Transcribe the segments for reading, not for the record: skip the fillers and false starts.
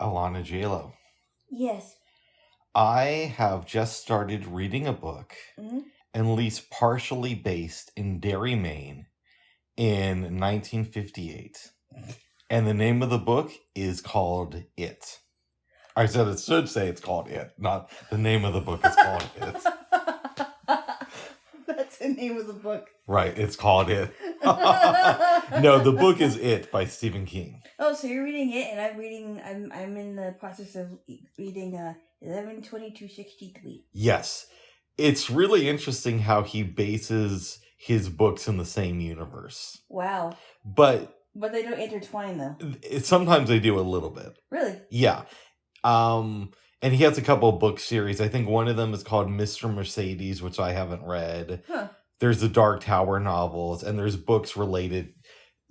Alana, Jaylo. Yes. I have just started reading a book, Mhm. at least partially based in Derry, Maine, in 1958. And the name of the book is called It. I said it should say it's called It, not the name of the book is called It. That's the name of the book. Right, it's called It. No, the book is It by Stephen King. Oh, so you're reading it, and I'm in the process of reading 11/22/63. Yes. It's really interesting how he bases his books in the same universe. Wow. But they don't intertwine, though. Sometimes they do a little bit. Really? Yeah. And he has a couple of book series. I think one of them is called Mr. Mercedes, which I haven't read. Huh. There's the Dark Tower novels, and there's books related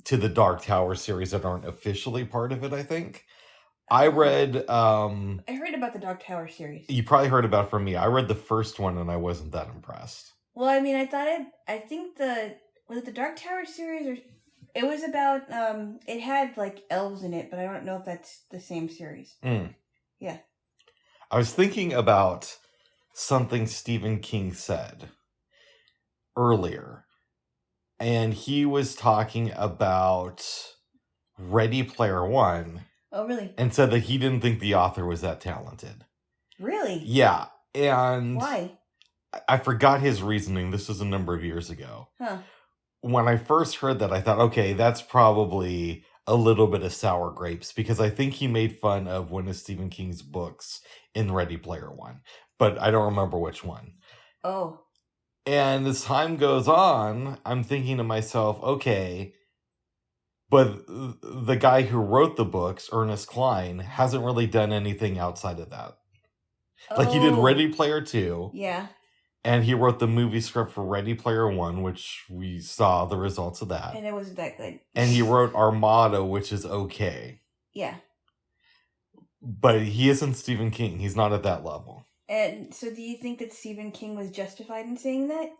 to the Dark Tower series that aren't officially part of it, I think. I read... I heard about the Dark Tower series. You probably heard about it from me. I read the first one, and I wasn't that impressed. Well, I mean, I think was it the Dark Tower series, or... It was about, it had, like, elves in it, but I don't know if that's the same series. Yeah. I was thinking about something Stephen King said earlier. And he was talking about Ready Player One. Oh, really? And said that he didn't think the author was that talented. Really? Yeah. And... Why? I forgot his reasoning. This was a number of years ago. Huh. When I first heard that, I thought, okay, that's probably a little bit of sour grapes, because I think he made fun of one of Stephen King's books in Ready Player One, but I don't remember which one. Oh. And as time goes on, I'm thinking to myself, okay, but the guy who wrote the books, Ernest Cline, hasn't really done anything outside of that. Like, he did Ready Player 2. Yeah. And he wrote the movie script for Ready Player One, which we saw the results of that. And it wasn't that good. And he wrote Armada, which is okay. Yeah. But he isn't Stephen King. He's not at that level. And so do you think that Stephen King was justified in saying that?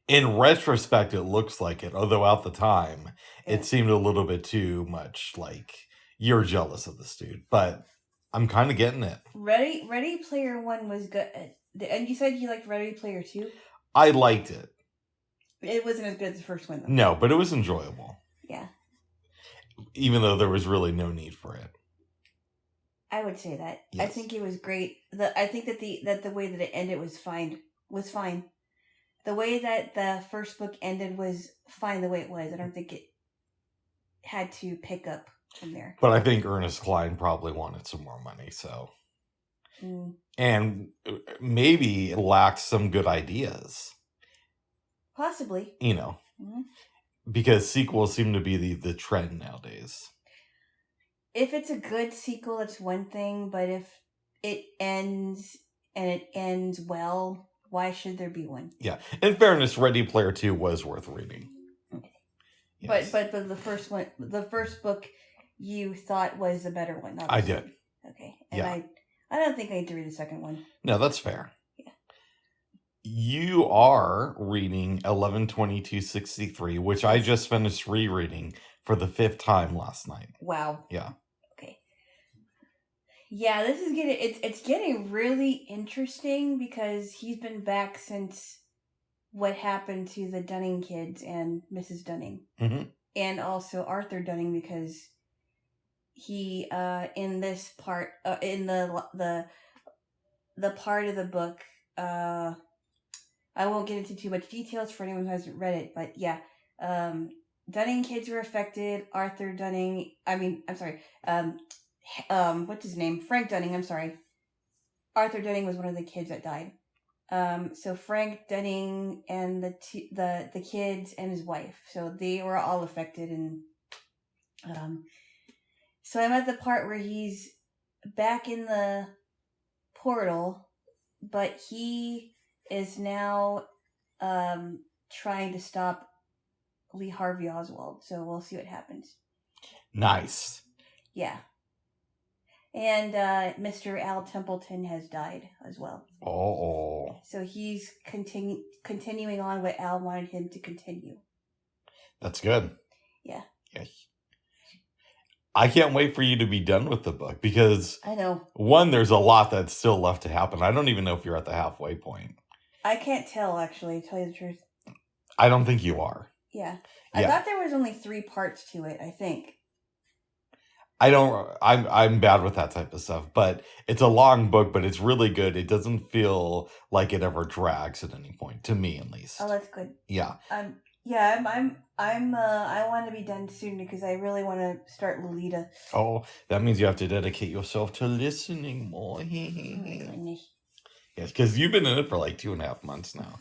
In retrospect, it looks like it. Although at the time, it seemed a little bit too much like, you're jealous of this dude. But I'm kind of getting it. Ready Player One was good. And you said you liked Ready Player 2? I liked it. It wasn't as good as the first one, though. No, but it was enjoyable. Yeah. Even though there was really no need for it. I would say that. Yes. I think it was great. I think that the way that it ended was fine. The way that the first book ended was fine the way it was. I don't think it had to pick up from there. But I think Ernest Cline probably wanted some more money, so... And maybe lacked some good ideas. Possibly. You know. Mm-hmm. Because sequels seem to be the trend nowadays. If it's a good sequel, it's one thing. But if it ends, and it ends well, why should there be one? Yeah. In fairness, Ready Player 2 was worth reading. Okay. Yes. But the first one, the first book you thought was the better one. I did. Okay. And I don't think I need to read the second one. No, that's fair. Yeah. You are reading 11/22/63, which I just finished rereading for the 5th time last night. Wow. Yeah. Okay. Yeah, this is it's getting really interesting because he's been back since what happened to the Dunning kids and Mrs. Dunning. Mm-hmm. And also Arthur Dunning, because he in this part in the part of the book, I won't get into too much details for anyone who hasn't read it, but yeah, Dunning kids were affected. Arthur Dunning, what's his name? Frank Dunning, I'm sorry. Arthur Dunning was one of the kids that died. So Frank Dunning and the kids and his wife, so they were all affected, and so I'm at the part where he's back in the portal, but he is now trying to stop Lee Harvey Oswald. So we'll see what happens. Nice. Yeah. And Mr. Al Templeton has died as well. Oh. So he's continuing on what Al wanted him to continue. That's good. Yeah. Yes. I can't wait for you to be done with the book because, I know. one, there's a lot that's still left to happen. I don't even know if you're at the halfway point. I can't tell, actually, to tell you the truth. I don't think you are. Yeah. I thought there was only 3 parts to it, I think. I'm bad with that type of stuff, but it's a long book, but it's really good. It doesn't feel like it ever drags at any point, to me at least. Oh, that's good. Yeah. I want to be done soon because I really want to start Lolita. Oh, that means you have to dedicate yourself to listening more. Oh my goodness. Yes, because you've been in it for like 2.5 months now,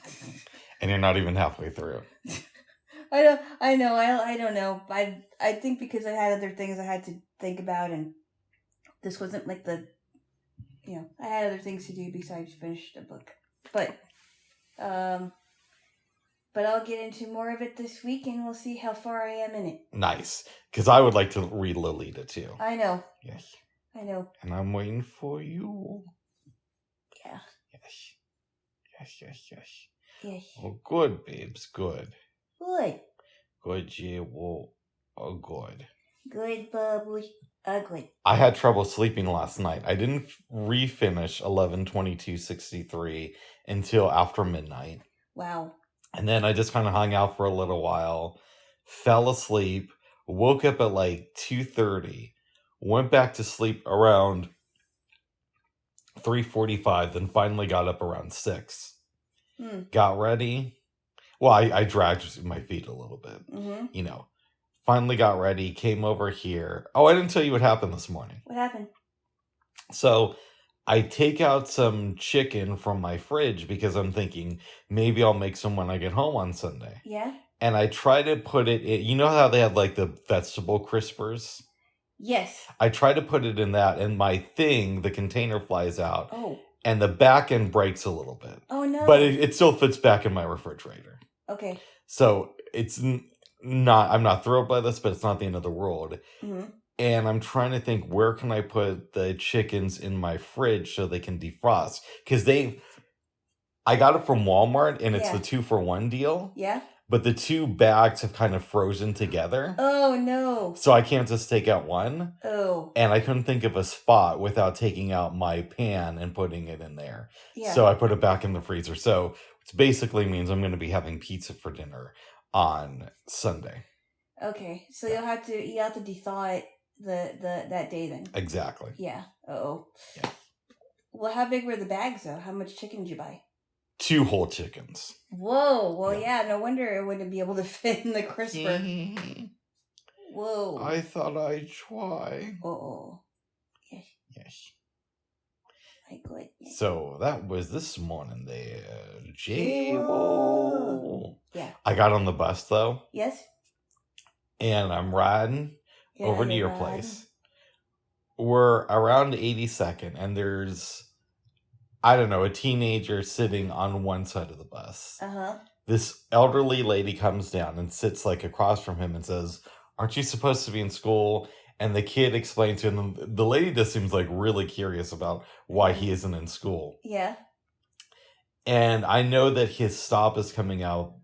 and you're not even halfway through. I know. I don't know. I think because I had other things I had to think about, and this wasn't like I had other things to do besides finish the book. But I'll get into more of it this week, and we'll see how far I am in it. Nice, because I would like to read Lolita too. I know. Yes. I know. And I'm waiting for you. Yeah. Yes. Oh, good, babes. Good. Good. Good, Jaylo. Oh, good. Good, Bubby. Good. I had trouble sleeping last night. I didn't refinish 11/22/63 until after midnight. Wow. And then I just kind of hung out for a little while, fell asleep, woke up at like 2:30, went back to sleep around 3:45, then finally got up around 6. Got ready. Well, I dragged my feet a little bit. Mm-hmm. Finally got ready, came over here. Oh, I didn't tell you what happened this morning. What happened? So I take out some chicken from my fridge because I'm thinking maybe I'll make some when I get home on Sunday. Yeah. And I try to put it in, you know how they had like the vegetable crispers? Yes. I try to put it in that, and the container flies out. Oh. And the back end breaks a little bit. Oh, no. But it still fits back in my refrigerator. Okay. So it's I'm not thrilled by this, but it's not the end of the world. Mm-hmm. And I'm trying to think, where can I put the chickens in my fridge so they can defrost? Because I got it from Walmart, and it's the 2-for-1 deal. Yeah. But the 2 bags have kind of frozen together. Oh, no. So I can't just take out one. Oh. And I couldn't think of a spot without taking out my pan and putting it in there. Yeah. So I put it back in the freezer. So it basically means I'm going to be having pizza for dinner on Sunday. Okay. So you'll have to thaw it that day then. Exactly. Yeah. Uh-oh. Yeah. Well, how big were the bags though? How much chicken did you buy? 2 whole chickens. Whoa. Well, yeah. No wonder it wouldn't be able to fit in the crisper. Whoa. I thought I'd try. Uh-oh. Yes. My goodness. So that was this morning there. Jaylo. Yeah. I got on the bus though. Yes. And I'm riding over to your place. We're around 82nd, and there's, I don't know, a teenager sitting on one side of the bus. Uh-huh. This elderly lady comes down and sits like across from him and says, "Aren't you supposed to be in school?" And the kid explains to him, the lady just seems like really curious about why he isn't in school. Yeah. And I know that his stop is coming up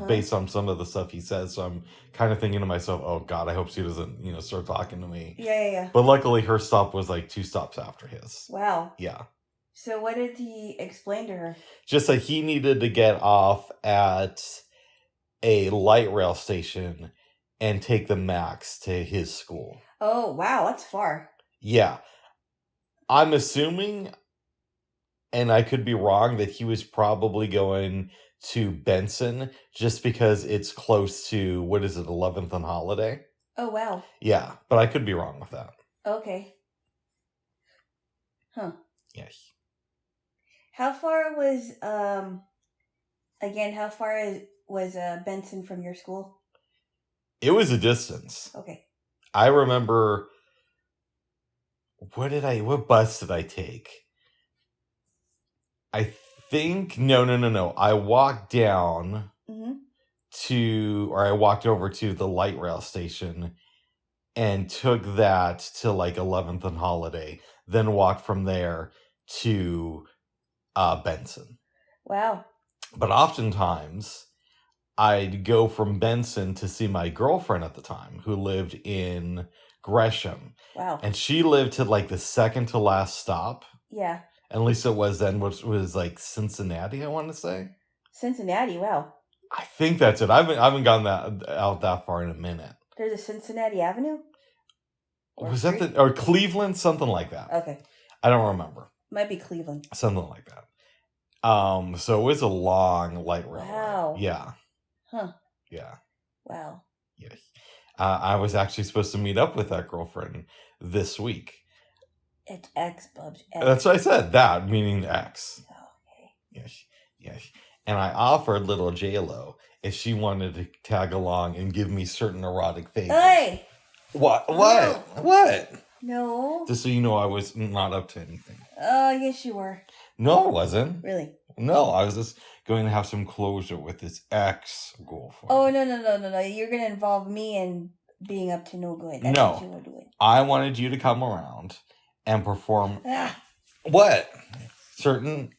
based on some of the stuff he says. So I'm kind of thinking to myself, oh God, I hope she doesn't, start talking to me. Yeah. But luckily her stop was like 2 stops after his. Wow. Yeah. So what did he explain to her? Just that he needed to get off at a light rail station and take the Max to his school. Oh, wow. That's far. Yeah. I'm assuming, and I could be wrong, that he was probably going to Benson just because it's close to, 11th and Holiday? Oh, wow. Yeah, but I could be wrong with that. Okay. Huh. Yes. How far was, Benson from your school? It was a distance. Okay. I remember, what bus did I take? I think, no. I walked down I walked over to the light rail station and took that to like 11th and Holiday, then walked from there to Benson. Wow. But oftentimes I'd go from Benson to see my girlfriend at the time, who lived in Gresham. Wow. And she lived to like the second to last stop. Yeah. At least it was then, which was like Cincinnati, I want to say. Cincinnati, wow. I think that's it. I haven't gone out that far in a minute. There's a Cincinnati Avenue? Was that or Cleveland? Something like that. Okay. I don't remember. Might be Cleveland. Something like that. So it was a long light railway. Wow. Yeah. Huh. Yeah. Wow. Yes. I was actually supposed to meet up with that girlfriend this week. It's X, Bubs. X. That's what I said. That meaning X. Okay. Yes. Yes. And I offered little Jaylo if she wanted to tag along and give me certain erotic favors. Hey! What? No. What? No. Just so you know, I was not up to anything. Oh, yes, you were. No, I wasn't. Really? No, I was just going to have some closure with this ex-girlfriend. Oh, no. You're going to involve me in being up to no good. That's what you were doing. I wanted you to come around and perform... What? Certain...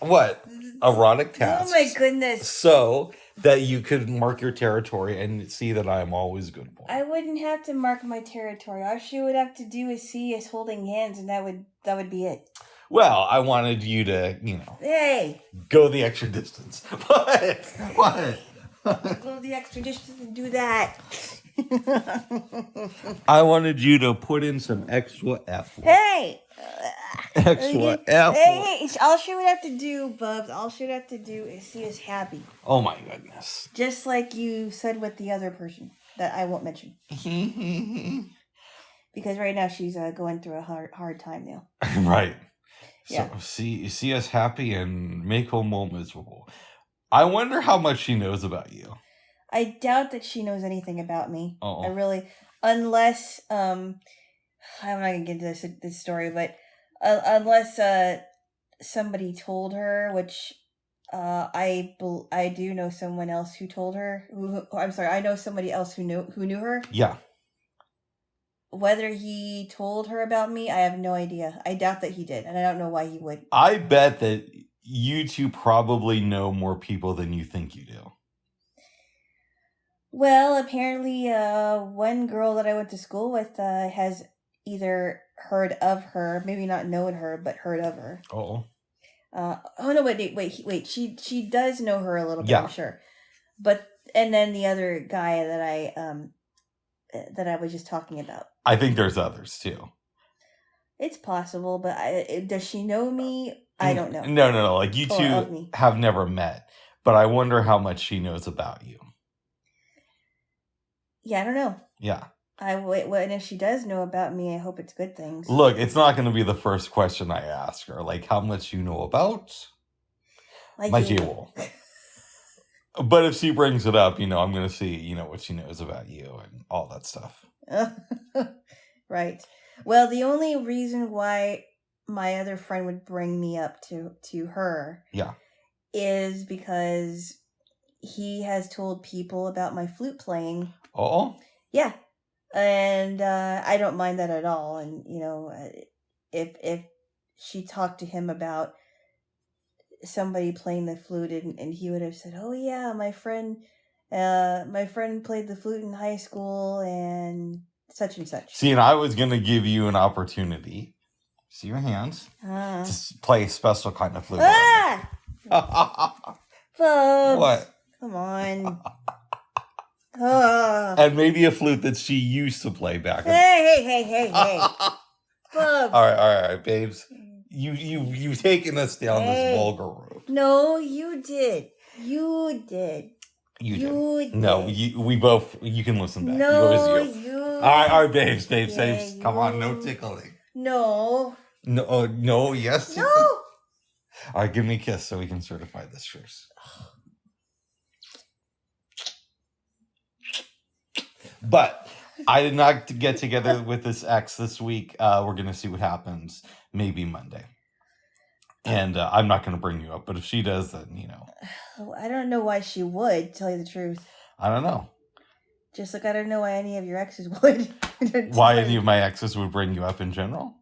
What? Erotic tasks. Oh, my goodness. So that you could mark your territory and see that I am always good boy. I wouldn't have to mark my territory. All she would have to do is see us holding hands, and that would be it. Well, I wanted you to, Hey! go the extra distance. What? Go the extra distance and do that. I wanted you to put in some extra effort. Hey! Extra effort. Hey, all she would have to do, Bubs, is see us happy. Oh my goodness. Just like you said with the other person that I won't mention. Because right now she's going through a hard time now. Right. Yeah. So see us happy and make her more miserable. I wonder how much she knows about you. I doubt that she knows anything about me. Oh. I really, unless I'm not gonna get into this story, but unless somebody told her, which I do know someone else who told her. I know somebody else who knew her. Yeah. Whether he told her about me, I have no idea. I doubt that he did, and I don't know why he would. I bet that you two probably know more people than you think you do. Well, apparently, one girl that I went to school with has either heard of her, maybe not known her, but heard of her. Oh. Oh no! Wait. She does know her a little bit, yeah. I'm sure. But and then the other guy that I was just talking about. I think there's others too. It's possible, but does she know me? I don't know. No. Like you two have never met, but I wonder how much she knows about you. Yeah, I don't know. Yeah. And if she does know about me, I hope it's good things. Look, it's not going to be the first question I ask her. Like, how much you know about my Jaylo. But if she brings it up, I'm going to see, what she knows about you and all that stuff. Right. Well, the only reason why my other friend would bring me up to her, yeah, is because he has told people about my flute playing. Oh? Yeah. And I don't mind that at all. And, if she talked to him about somebody playing the flute and he would have said, oh, yeah, my friend played the flute in high school and such and such. See, and I was going to give you an opportunity. See your hands? To play a special kind of flute. Folks, what? Come on. And maybe a flute that she used to play back. Hey. All right, babes. You've taken us down this vulgar road. No, you did. You did. No, we both. You can listen back. No, you. All right, babes. Come on, no tickling. No. No, yes. No. All right, give me a kiss so we can certify this first. But I did not get together with this ex this week. We're going to see what happens maybe Monday. And I'm not going to bring you up. But if she does, then, I don't know why she would, tell you the truth. I don't know. Just like I don't know why any of your exes would. Why any of my exes would bring you up in general?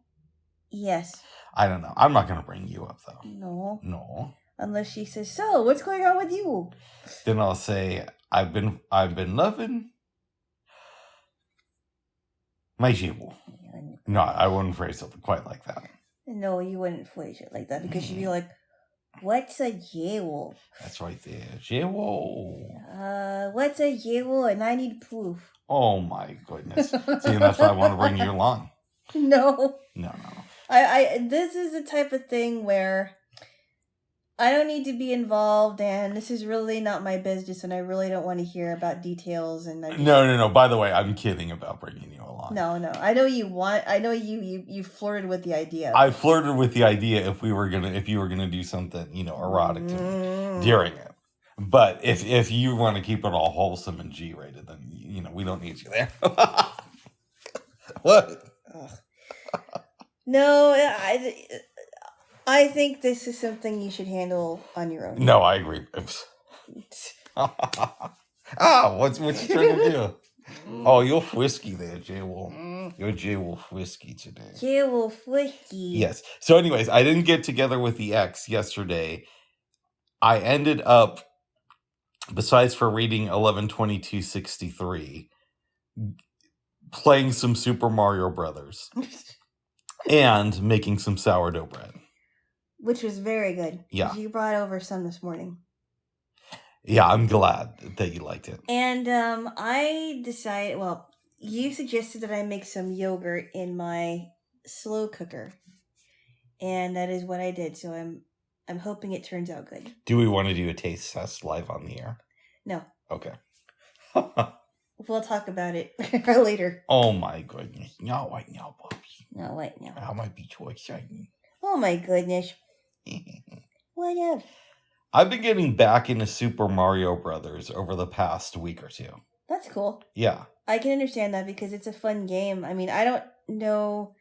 Yes. I don't know. I'm not going to bring you up, though. No. Unless she says, so, what's going on with you? Then I'll say, I've been loving My Jaylo. No, I wouldn't phrase it quite like that. No, you wouldn't phrase it like that because you'd be like, what's a Jaylo? That's right there. Jaylo. What's a Jaylo? And I need proof. Oh my goodness. See, that's why I want to bring you along. No. No. This is the type of thing where I don't need to be involved, and this is really not my business, and I really don't want to hear about details. And No. By the way, I'm kidding about bringing you along. No. I know you want. I know you flirted with the idea. I flirted with the idea if you were gonna do something, erotic to me during it. But if you want to keep it all wholesome and G-rated, then we don't need you there. What? No, I think this is something you should handle on your own. No, I agree. What's you trying to do? Oh, you're frisky there, Jaylo. You're Jaylo frisky today. Jaylo frisky. Yes. So anyways, I didn't get together with the ex yesterday. I ended up, besides for reading 11/22/63, playing some Super Mario Brothers and making some sourdough bread. Which was very good. Yeah. You brought over some this morning. Yeah, I'm glad that you liked it. And I decided, you suggested that I make some yogurt in my slow cooker. And that is what I did. So I'm hoping it turns out good. Do we want to do a taste test live on the air? No. Okay. We'll talk about it later. Oh my goodness. Not right now, Bobby. Not right now. I might be too exciting. Oh my goodness. What up? I've been getting back into Super Mario Brothers over the past week or two. That's cool. Yeah. I can understand that because it's a fun game. I mean, I don't know.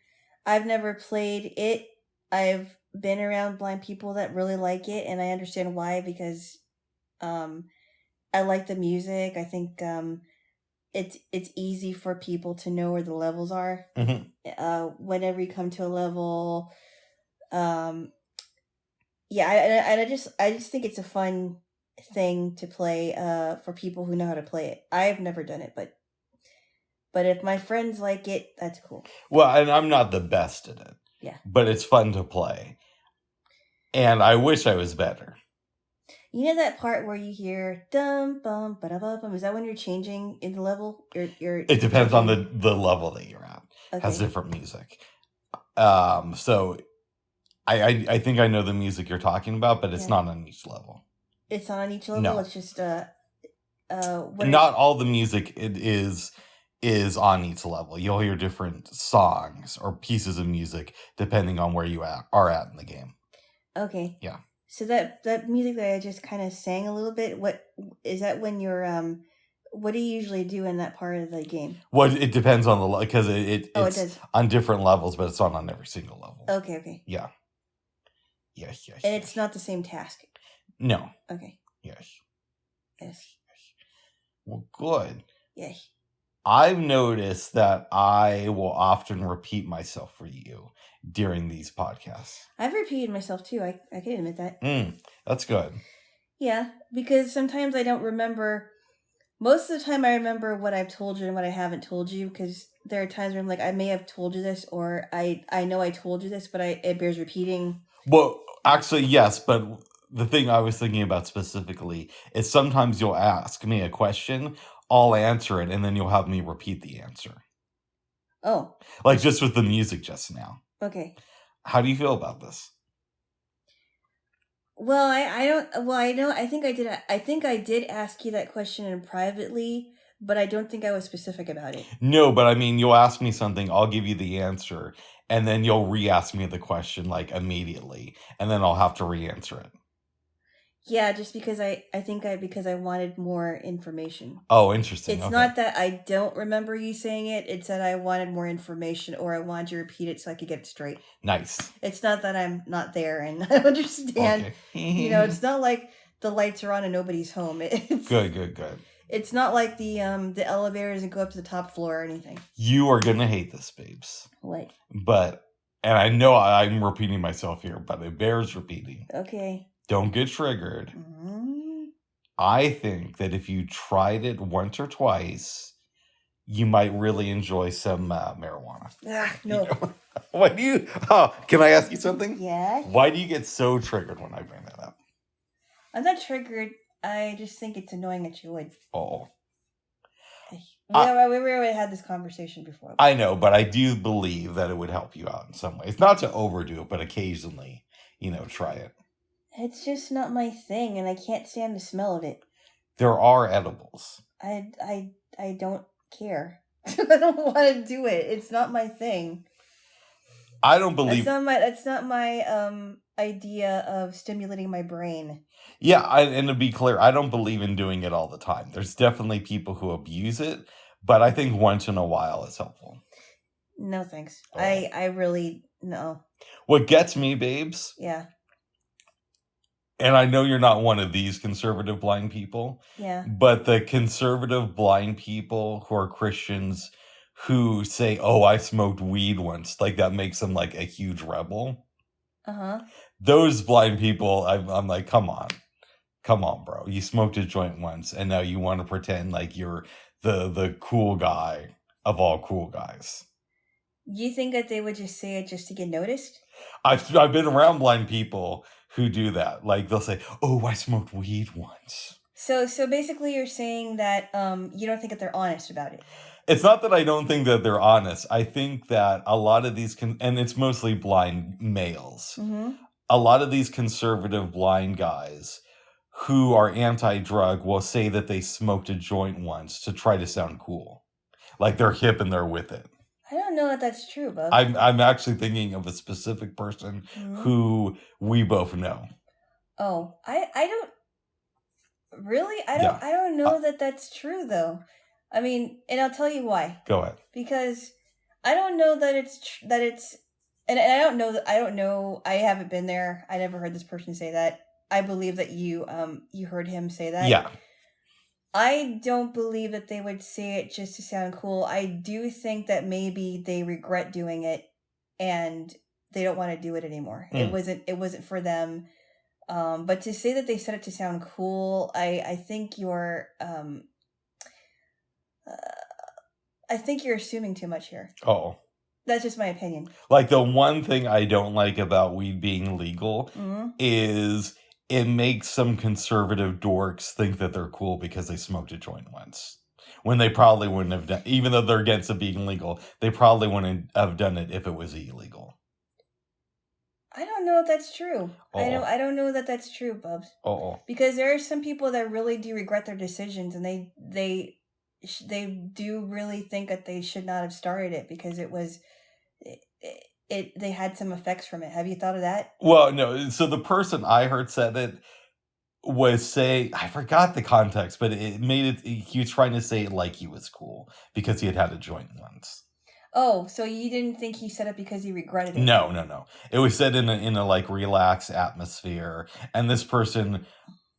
I've never played it. I've been around blind people that really like it, and I understand why because I like the music. I think it's easy for people to know where the levels are. Mm-hmm. Whenever you come to a level, I just think it's a fun thing to play for people who know how to play it. I've never done it, but if my friends like it, that's cool. Well, and I'm not the best at it. Yeah. But it's fun to play. And I wish I was better. You know that part where you hear dum bum ba da ba bum? Is that when you're changing in the level? It depends on the level that you're at. Okay. Has different music. So I think I know the music you're talking about, but it's not on each level. It's not on each level. No. It's just not all the music is on each level. You'll hear different songs or pieces of music depending on where you are at in the game. Okay. Yeah. So that music that I just kind of sang a little bit, what is that when you're what do you usually do in that part of the game? Well, it depends on the because it's does. On different levels, but it's not on every single level. Okay. Yeah. Yes. And it's not the same task. No. Okay. Yes. Yes. Well, good. Yes. I've noticed that I will often repeat myself for you during these podcasts. I've repeated myself too. I can admit that. That's good. Yeah, because sometimes I don't remember. Most of the time I remember what I've told you and what I haven't told you, because there are times where I'm like, I may have told you this, or I know I told you this, but it bears repeating. Well, actually, yes, but the thing I was thinking about specifically is sometimes you'll ask me a question, I'll answer it, and then you'll have me repeat the answer. Oh. Like just with the music just now. Okay. How do you feel about this? Well, I don't. Well, I know. I think I did ask you that question in privately, but I don't think I was specific about it. No, but I mean, you'll ask me something, I'll give you the answer, and then you'll re-ask me the question like immediately, and then I'll have to re-answer it. Yeah, just because I wanted more information. Oh, interesting. It's not that I don't remember you saying it. It's that I wanted more information, or I wanted to repeat it so I could get it straight. Nice. It's not that I'm not there and I understand. Okay. It's not like the lights are on and nobody's home. It's, good. It's not like the elevator doesn't go up to the top floor or anything. You are gonna hate this, babes. What? And I know I'm repeating myself here, but it bears repeating. Okay. Don't get triggered. Mm-hmm. I think that if you tried it once or twice, you might really enjoy some marijuana. No. Why do you? Oh, can I ask you something? Yeah. Why do you get so triggered when I bring that up? I'm not triggered. I just think it's annoying that you would. Oh. We already had this conversation before. I know, but I do believe that it would help you out in some ways. Not to overdo it, but occasionally, try it. It's just not my thing, and I can't stand the smell of it. There are edibles. I don't care. I don't want to do it. It's not my thing. I don't believe that's not my idea of stimulating my brain. Yeah, and to be clear, I don't believe in doing it all the time. There's definitely people who abuse it, but I think once in a while it's helpful. No thanks. Oh. I really no. What gets me, babes? Yeah. And I know you're not one of these conservative blind people. Yeah. But the conservative blind people who are Christians who say, "Oh, I smoked weed once," like that makes them like a huge rebel. Uh-huh. Those blind people, I'm like, come on, bro. You smoked a joint once, and now you want to pretend like you're the cool guy of all cool guys. You think that they would just say it just to get noticed? I've been around blind people who do that. Like they'll say, "Oh, I smoked weed once." So basically, you're saying that you don't think that they're honest about it. It's not that I don't think that they're honest. I think that a lot of these and it's mostly blind males. Mm-hmm. A lot of these conservative blind guys who are anti-drug will say that they smoked a joint once to try to sound cool, like they're hip and they're with it. I don't know if that's true, Bub. I'm actually thinking of a specific person who we both know. Oh, I don't really. I don't know that that's true though. I mean, and I'll tell you why. Go ahead. Because I don't know that it's and I don't know that I don't know. I haven't been there. I never heard this person say that. I believe that you heard him say that. Yeah. I don't believe that they would say it just to sound cool. I do think that maybe they regret doing it and they don't want to do it anymore. It wasn't for them. But to say that they said it to sound cool, I think you're assuming too much here. Oh. That's just my opinion. Like the one thing I don't like about weed being legal is it makes some conservative dorks think that they're cool because they smoked a joint once. When they probably wouldn't have done, even though they're against it being legal, they probably wouldn't have done it if it was illegal. I don't know if that's true. Uh-oh. I don't know that that's true, Bubs. Because there are some people that really do regret their decisions, and they do really think that they should not have started it because it was they had some effects from it. Have you thought of that? Well, no. So the person I heard said it was saying, I forgot the context, but it made it, he was trying to say it like he was cool because he had a joint once. Oh, so you didn't think he said it because he regretted it? No. It was said in a like relaxed atmosphere. And this person,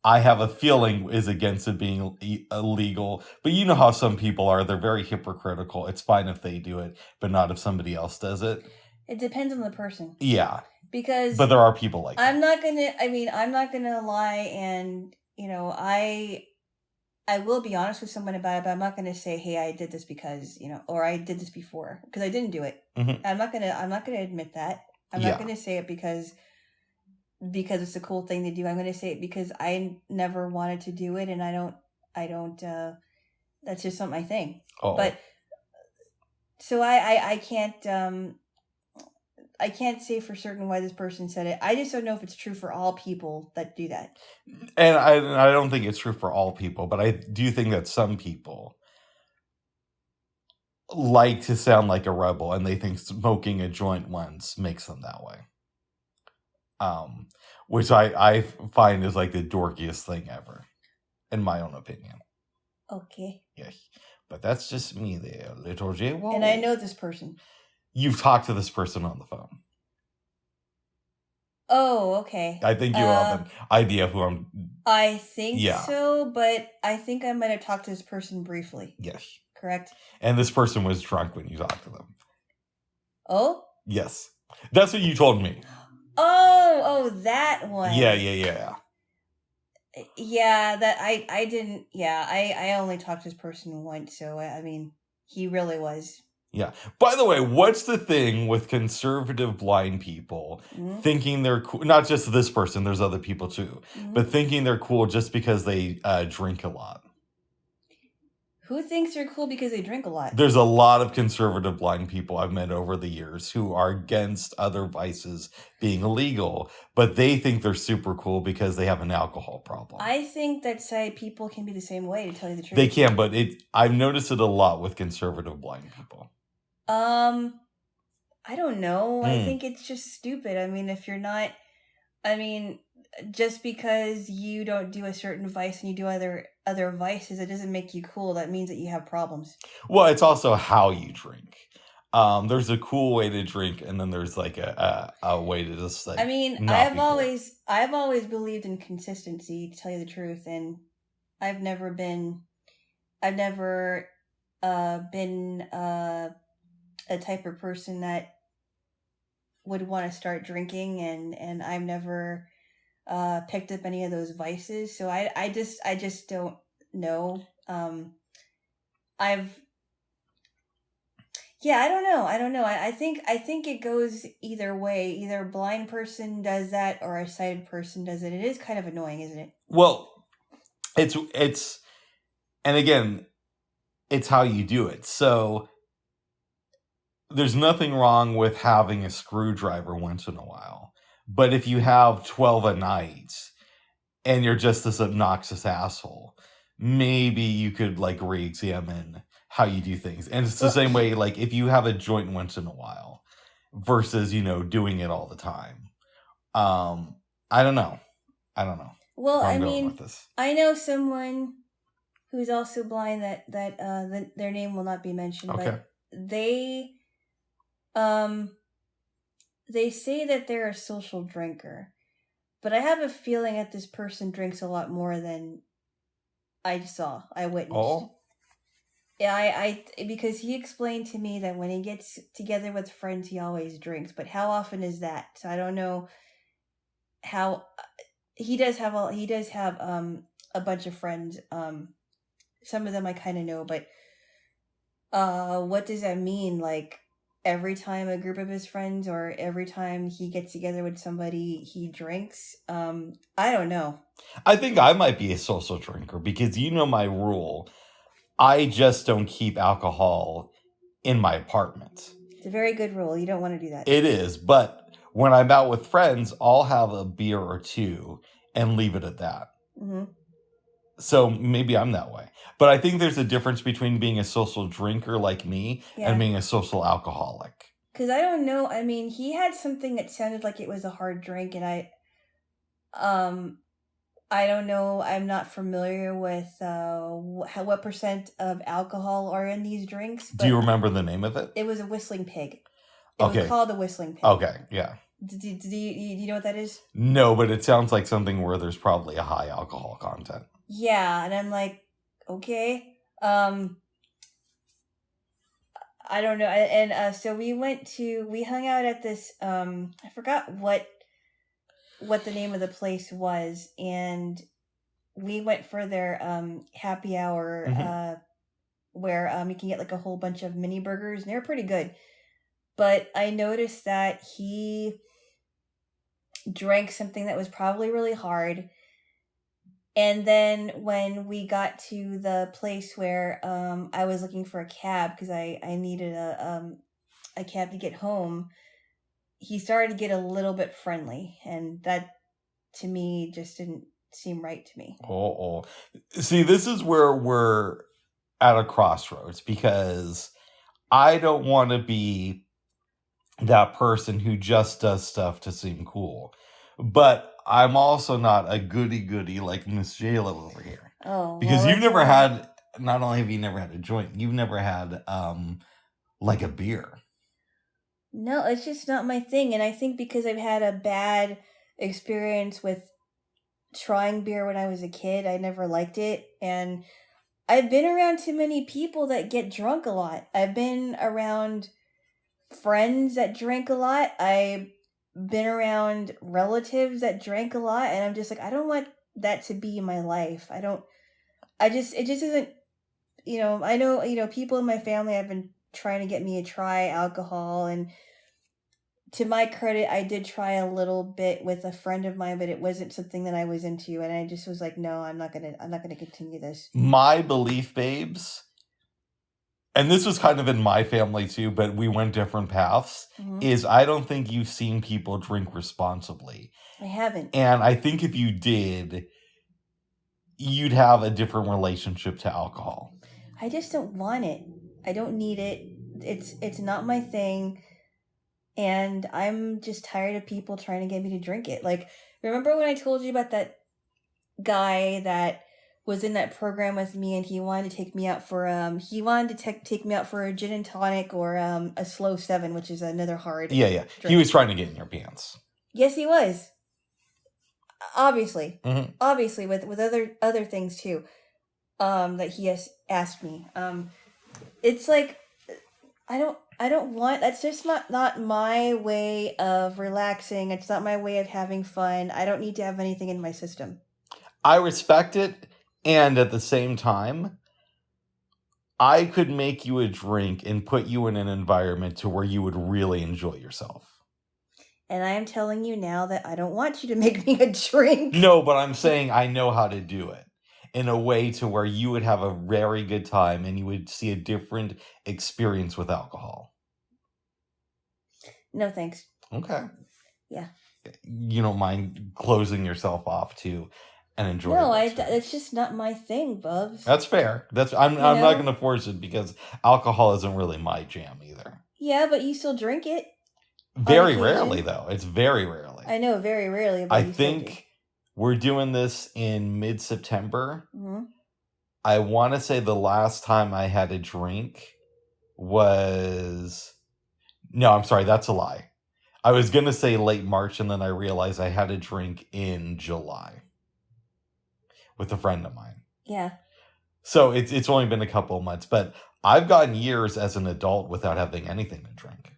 I have a feeling, is against it being illegal. But you know how some people are. They're very hypocritical. It's fine if they do it, but not if somebody else does it. It depends on the person. Yeah. Because but there are people like I'm not gonna lie, and I will be honest with someone about it, but I'm not gonna say, hey, I did this because or I did this before, because I didn't do it. Mm-hmm. I'm not gonna admit that. I'm not gonna say it because it's a cool thing to do. I'm gonna say it because I never wanted to do it, and I don't that's just not my thing. Oh. But so I can't say for certain why this person said it. I just don't know if it's true for all people that do that. And I don't think it's true for all people, but I do think that some people like to sound like a rebel, and they think smoking a joint once makes them that way. Which I find is like the dorkiest thing ever, in my own opinion. Okay. Yes. But that's just me there, little Jaylo. And I know this person. You've talked to this person on the phone. Oh, okay. I think you have an idea of who I'm... I think so, but I think I might have talked to this person briefly. Yes. Correct? And this person was drunk when you talked to them. Oh? Yes. That's what you told me. Oh, that one. Yeah. Yeah, that I didn't... Yeah, I only talked to this person once, so I mean... He really was. Yeah. By the way, what's the thing with conservative blind people thinking they're cool? Not just this person, there's other people too, but thinking they're cool just because they drink a lot. Who thinks they're cool because they drink a lot? There's a lot of conservative blind people I've met over the years who are against other vices being illegal, but they think they're super cool because they have an alcohol problem. I think that sight people can be the same way, to tell you the truth. They can, but I've noticed it a lot with conservative blind people. I don't know. I think it's just stupid. I mean, if you're not, just because you don't do a certain vice and you do other vices, it doesn't make you cool. That means that you have problems. Well, it's also how you drink. There's a cool way to drink, and then there's like a way to just like. I've always believed in consistency, to tell you the truth, and I've never been a type of person that would want to start drinking, and I've never picked up any of those vices. So I just don't know. I don't know. I think it goes either way. Either a blind person does that or a sighted person does it. It is kind of annoying, isn't it? Well, it's and again, it's how you do it. So there's nothing wrong with having a screwdriver once in a while. But if you have 12 a night and you're just this obnoxious asshole, maybe you could like re-examine how you do things. And it's the same way, like if you have a joint once in a while versus, doing it all the time. I don't know. Well, I know someone who's also blind that their name will not be mentioned, okay. But they say that they're a social drinker, but I have a feeling that this person drinks a lot more than I witnessed. Oh. Yeah, I because he explained to me that when he gets together with friends, he always drinks. But how often is that? So I don't know how. He does have a bunch of friends. Some of them I kind of know, but what does that mean? Like every time a group of his friends or every time he gets together with somebody, he drinks? I don't know. I think I might be a social drinker because my rule. I just don't keep alcohol in my apartment. It's a very good rule. You don't want to do that. It is, but when I'm out with friends, I'll have a beer or two and leave it at that. Mm-hmm. So maybe I'm that way. But I think there's a difference between being a social drinker like me and being a social alcoholic. Because I don't know. He had something that sounded like it was a hard drink, and I don't know. I'm not familiar with what percent of alcohol are in these drinks. Do you remember the name of it? It was a whistling pig. It was called a whistling pig. Okay, yeah. Do you know what that is? No, but it sounds like something where there's probably a high alcohol content. Yeah, and I'm like, okay. I don't know. And so we hung out at this, I forgot what the name of the place was, and we went for their happy hour where you can get like a whole bunch of mini burgers, and they're pretty good. But I noticed that he drank something that was probably really hard. And then when we got to the place where I was looking for a cab because I needed a cab to get home, he started to get a little bit friendly, and that to me just didn't seem right to me. Oh. See, this is where we're at a crossroads because I don't want to be that person who just does stuff to seem cool. But I'm also not a goody like Miss Jaylo over here. Oh. Because you've never had, not only have you never had a joint, you've never had like a beer. No, it's just not my thing. And I think because I've had a bad experience with trying beer when I was a kid, I never liked it. And I've been around too many people that get drunk a lot. I've been around friends that drink a lot. I've been around relatives that drank a lot. And I'm just like, I don't want that to be my life. It just isn't I know, people in my family have been trying to get me to try alcohol, and to my credit, I did try a little bit with a friend of mine, but it wasn't something that I was into, and I just was like, no, I'm not gonna continue this. My belief, babes, and this was kind of in my family too, but we went different paths, is I don't think you've seen people drink responsibly. I haven't. And I think if you did, you'd have a different relationship to alcohol. I just don't want it. I don't need it. It's not my thing. And I'm just tired of people trying to get me to drink it. Like, remember when I told you about that guy that was in that program with me, and he wanted to take me out for take me out for a gin and tonic or a slow 7, which is another hard Yeah. drink. He was trying to get in your pants. Yes, he was. Obviously. Mm-hmm. Obviously, with other things too. That he has asked me. It's like I don't want. That's just not my way of relaxing. It's not my way of having fun. I don't need to have anything in my system. I respect it, and at the same time, I could make you a drink and put you in an environment to where you would really enjoy yourself. And I am telling you now that I don't want you to make me a drink. No, but I'm saying I know how to do it in a way to where you would have a very good time and you would see a different experience with alcohol. No, thanks. Okay. Yeah. You don't mind closing yourself off to an enjoyable No, experience. it's just not my thing, Bubs. That's fair. I'm not going to force it because alcohol isn't really my jam either. Yeah, but you still drink it. Very rarely, though. It's very rarely. I know, very rarely. But I think we're doing this in mid-September. Mm-hmm. I want to say the last time I had a drink was... No, I'm sorry. That's a lie. I was going to say late March, and then I realized I had a drink in July with a friend of mine. Yeah. So it's only been a couple of months, but I've gotten years as an adult without having anything to drink.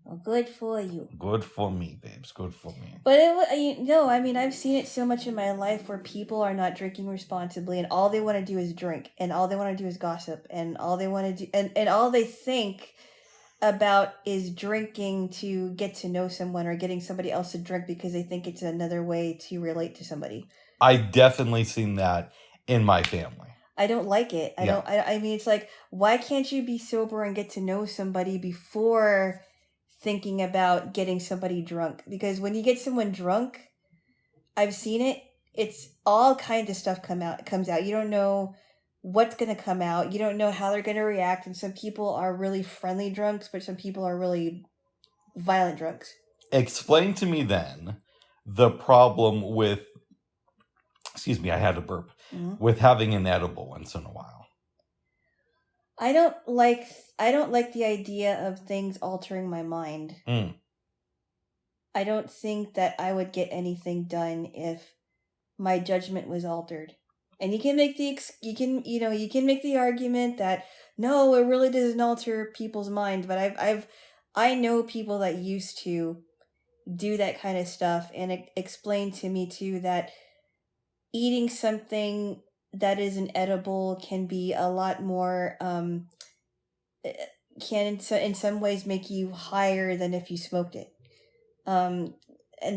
Well, good for you. Good for me, babes. Good for me. But I've seen it so much in my life where people are not drinking responsibly, and all they want to do is drink, and all they want to do is gossip, and all they want to do, and all they think about is drinking to get to know someone or getting somebody else to drink because they think it's another way to relate to somebody. I definitely seen that in my family. I don't like it. I mean, it's like, why can't you be sober and get to know somebody before thinking about getting somebody drunk? Because when you get someone drunk, I've seen it. It's all kinds of stuff comes out. You don't know what's going to come out. You don't know how they're going to react. And some people are really friendly drunks, but some people are really violent drunks. Explain to me then the problem with, excuse me, I had to burp, with having an edible once in a while. I don't like the idea of things altering my mind. I don't think that I would get anything done if my judgment was altered. And you can make the argument that no, it really doesn't alter people's minds, but I know people that used to do that kind of stuff, and it explained to me too that eating something that isn't edible can be a lot more can in some ways make you higher than if you smoked it. And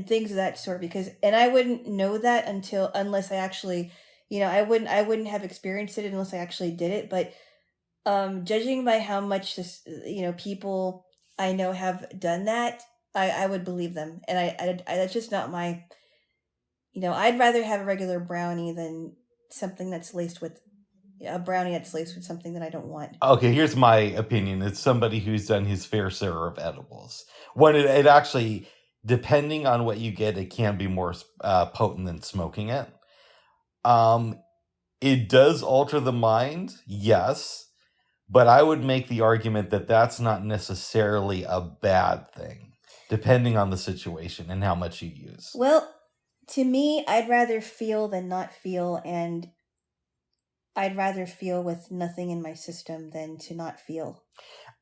things of that sort, and I wouldn't know that unless I actually, I wouldn't have experienced it unless I actually did it. But judging by how much this, people I know have done that, I would believe them. And I that's just not my, I'd rather have a regular brownie than something that's laced with something that I don't want. Okay, here's my opinion. It's somebody who's done his fair share of edibles. When it actually, depending on what you get, it can be more potent than smoking it. It does alter the mind, yes, but I would make the argument that that's not necessarily a bad thing, depending on the situation and how much you use. Well, to me, I'd rather feel than not feel, and I'd rather feel with nothing in my system than to not feel.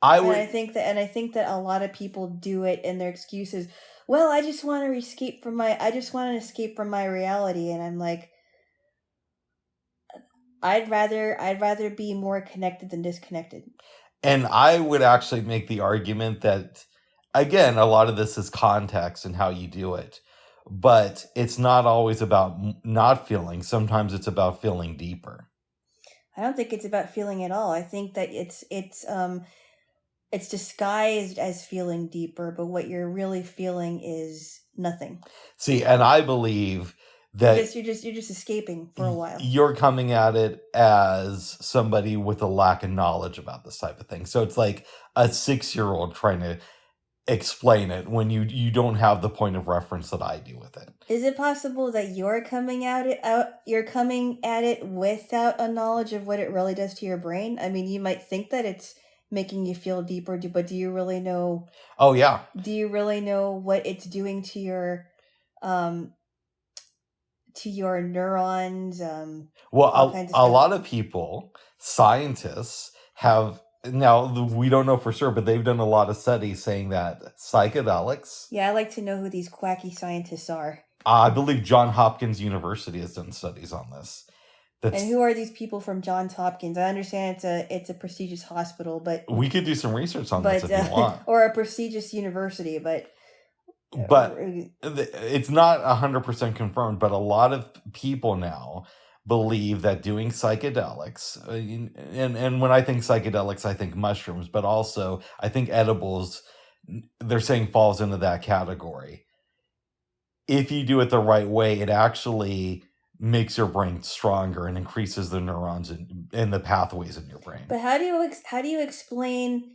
I think that a lot of people do it, and their excuse is, well, I just want to escape from my reality. And I'm like, I'd rather be more connected than disconnected. And I would actually make the argument that, again, a lot of this is context and how you do it. But it's not always about not feeling. Sometimes it's about feeling deeper. I don't think it's about feeling at all. I think that it's disguised as feeling deeper, but what you're really feeling is nothing. See, and I believe that You're just escaping for a while. you're coming at it as somebody with a lack of knowledge about this type of thing. So it's like a 6-year-old trying to explain it when you don't have the point of reference that I do with it. Is it possible that you're coming at it without a knowledge of what it really does to your brain? I mean, you might think that it's making you feel deeper, but do you really know? Oh yeah. Do you really know what it's doing to your neurons? Well, a lot of people, scientists, have, now we don't know for sure, but they've done a lot of studies saying that psychedelics. Yeah, I like to know who these quacky scientists are. I believe Johns Hopkins University has done studies on this. And who are these people from Johns Hopkins? I understand it's a prestigious hospital, but we could do some research on this if you want, or a prestigious university, but it's not 100% confirmed. But a lot of people now believe that doing psychedelics, and when I think psychedelics, I think mushrooms, but also I think edibles, they're saying falls into that category. If you do it the right way, it actually makes your brain stronger and increases the neurons and the pathways in your brain. But how do you explain?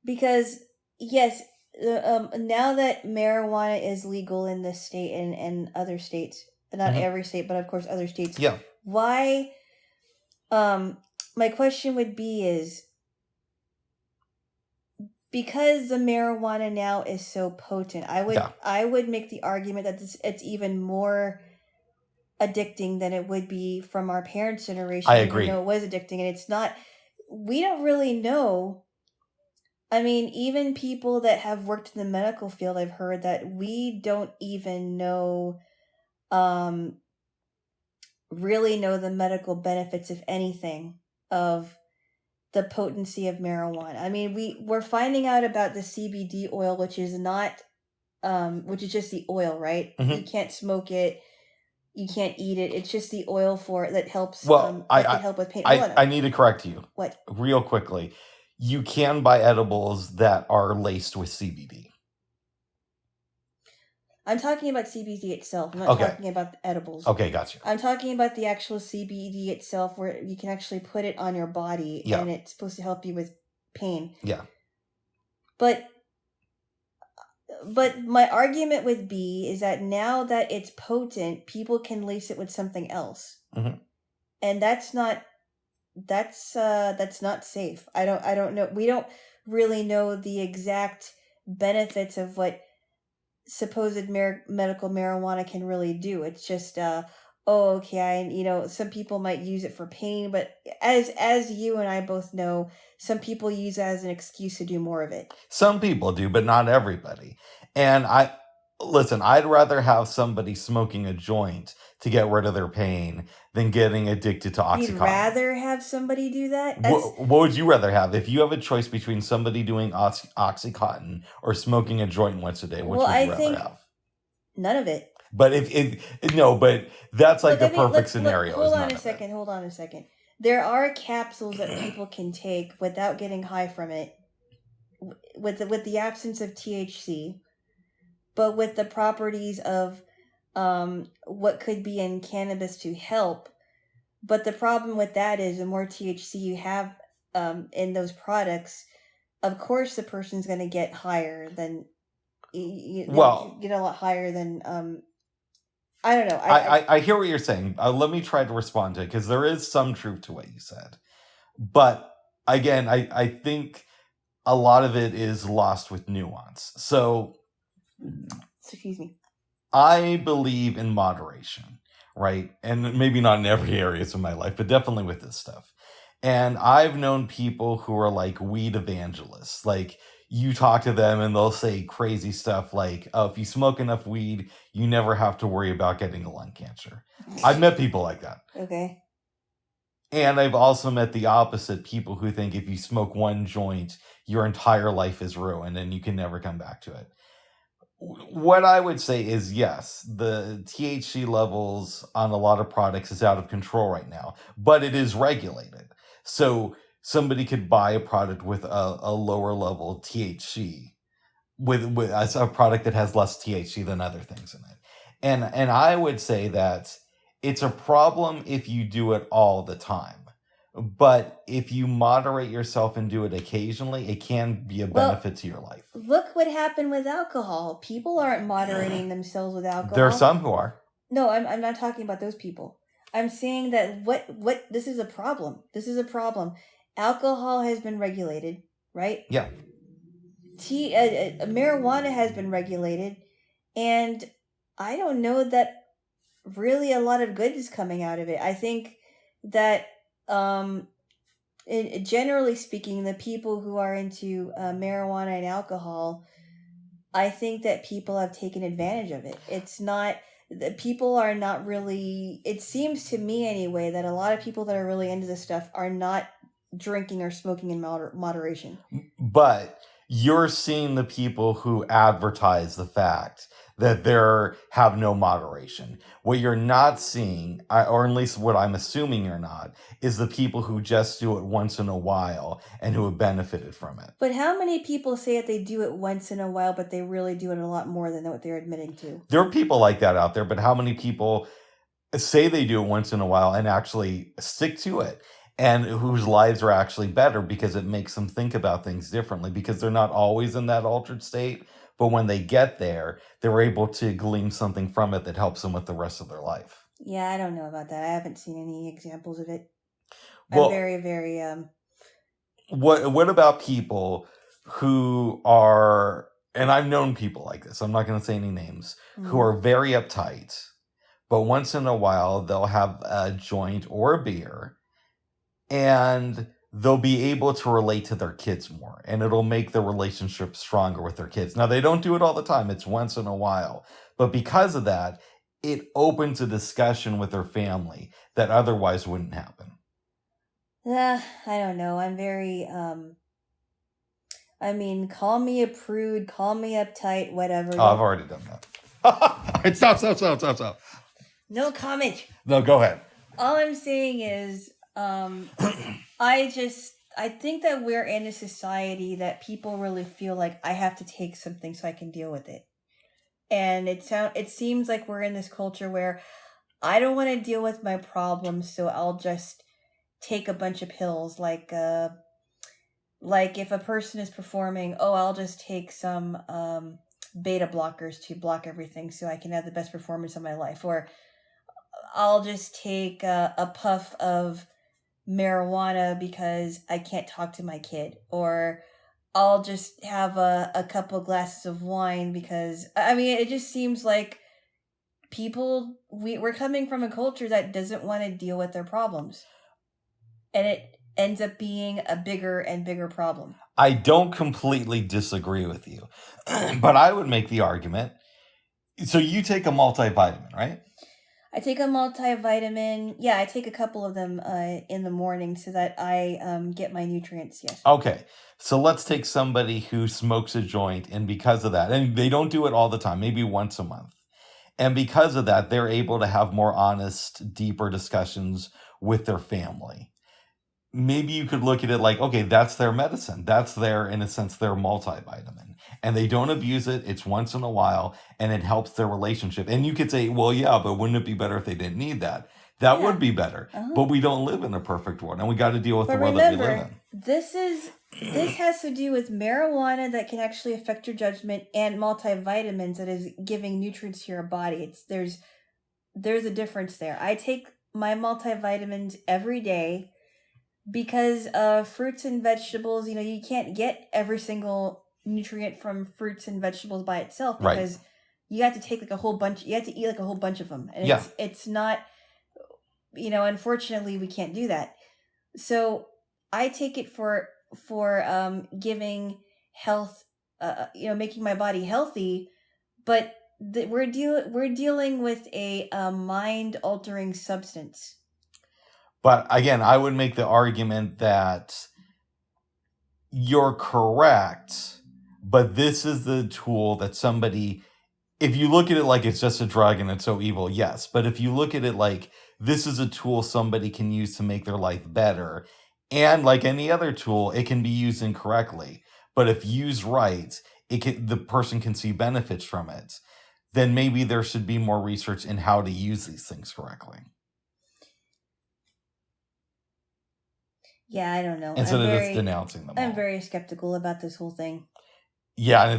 Because yes, now that marijuana is legal in this state and other states, not every state, but of course other states. Yeah. Why? My question would be is, because the marijuana now is so potent, I would make the argument that it's even more addicting than it would be from our parents' generation. I agree. It was addicting, and it's not. We don't really know. I mean, even people that have worked in the medical field, I've heard that we don't even know, really know the medical benefits, if anything, of the potency of marijuana. I mean, we're finding out about the CBD oil, which is not, which is just the oil, right? Mm-hmm. You can't smoke it. You can't eat it. It's just the oil for it that helps. Well, that can help with pain. I need to correct you. What? Real quickly. You can buy edibles that are laced with CBD. I'm talking about CBD itself. I'm not talking about the edibles. Okay, gotcha. I'm talking about the actual CBD itself, where you can actually put it on your body, and it's supposed to help you with pain. Yeah. But my argument would be is that now that it's potent, people can lace it with something else, and that's not safe. I don't know. We don't really know the exact benefits of what supposed medical marijuana can really do. It's just some people might use it for pain, but as you and I both know, some people use it as an excuse to do more of it. Some people do, but not everybody. And I'd rather have somebody smoking a joint to get rid of their pain than getting addicted to Oxycontin. You'd rather have somebody do that? What would you rather have? If you have a choice between somebody doing Oxycontin or smoking a joint once a day, which would you rather have? None of it. But but that's like the perfect scenario. Hold on a second. There are capsules that people can take without getting high from it, with the absence of THC, but with the properties of what could be in cannabis to help. But the problem with that is the more THC you have in those products, of course the person's going to get higher than get a lot higher than I don't know. I hear what you're saying. Let me try to respond to it, because there is some truth to what you said. But again, I think a lot of it is lost with nuance. So, excuse me. I believe in moderation, right? And maybe not in every area of my life, but definitely with this stuff. And I've known people who are like weed evangelists. Like, you talk to them and they'll say crazy stuff like, oh, if you smoke enough weed, you never have to worry about getting a lung cancer. I've met people like that. Okay. And I've also met the opposite, people who think if you smoke one joint, your entire life is ruined and you can never come back to it. What I would say is yes, the THC levels on a lot of products is out of control right now, but it is regulated. So somebody could buy a product with a lower level THC with as a product that has less THC than other things in it. And I would say that it's a problem if you do it all the time. But if you moderate yourself and do it occasionally, it can be a benefit to your life. Look what happened with alcohol. People aren't moderating themselves with alcohol. There are some who are. No, I'm not talking about those people. I'm saying that what this is a problem. This is a problem. Alcohol has been regulated, right? Yeah. Marijuana has been regulated, and I don't know that really a lot of good is coming out of it. I think that generally speaking, the people who are into marijuana and alcohol, I think that people have taken advantage of it. It's not that people are not really. It seems to me anyway that a lot of people that are really into this stuff are not drinking or smoking in moderation. But you're seeing the people who advertise the fact that there have no moderation. What you're not seeing, or at least what I'm assuming you're not, is the people who just do it once in a while and who have benefited from it. But how many people say that they do it once in a while, but they really do it a lot more than what they're admitting to? There are people like that out there, but how many people say they do it once in a while and actually stick to it? And whose lives are actually better because it makes them think about things differently, because they're not always in that altered state. But when they get there, they're able to glean something from it that helps them with the rest of their life. Yeah, I don't know about that. I haven't seen any examples of it. Well, I'm very, very... What about people who are, and I've known people like this, I'm not going to say any names, who are very uptight, but once in a while they'll have a joint or a beer, and they'll be able to relate to their kids more, and it'll make the relationship stronger with their kids. Now, they don't do it all the time. It's once in a while. But because of that, it opens a discussion with their family that otherwise wouldn't happen. I don't know. I'm very, call me a prude, call me uptight, whatever. Oh, I've already done that. Stop. No comment. No, go ahead. All I'm saying is, I think that we're in a society that people really feel like I have to take something so I can deal with it. And it seems like we're in this culture where I don't want to deal with my problems, so I'll just take a bunch of pills. Like if a person is performing, I'll just take some beta blockers to block everything so I can have the best performance of my life. Or I'll just take a puff of marijuana because I can't talk to my kid. Or I'll just have a couple glasses of wine because, it just seems like we're coming from a culture that doesn't want to deal with their problems. And it ends up being a bigger and bigger problem. I don't completely disagree with you, but I would make the argument. So you take a multivitamin, right? I take a multivitamin. Yeah, I take a couple of them in the morning so that I get my nutrients, yes. Okay, so let's take somebody who smokes a joint, and because of that, and they don't do it all the time, maybe once a month. And because of that, they're able to have more honest, deeper discussions with their family. Maybe you could look at it like, okay, that's their medicine. That's in a sense, their multivitamin. And they don't abuse it. It's once in a while, and it helps their relationship. And you could say, well, yeah, but wouldn't it be better if they didn't need that? That would be better. Uh-huh. But we don't live in a perfect world, and we got to deal with the world that we live in. This has to do with marijuana that can actually affect your judgment, and multivitamins that is giving nutrients to your body. There's a difference there. I take my multivitamins every day. Because fruits and vegetables, you can't get every single nutrient from fruits and vegetables by itself, because you have to take like a whole bunch. You have to eat like a whole bunch of them, and it's not. Unfortunately, we can't do that. So I take it for giving health, making my body healthy, but we're dealing with a mind altering substance. But again, I would make the argument that you're correct, but this is the tool that somebody, if you look at it like it's just a drug and it's so evil, yes. But if you look at it like this is a tool somebody can use to make their life better, and like any other tool, it can be used incorrectly. But if used right, the person can see benefits from it. Then maybe there should be more research in how to use these things correctly. Yeah, I don't know. Instead of just denouncing them. I'm very skeptical about this whole thing. Yeah,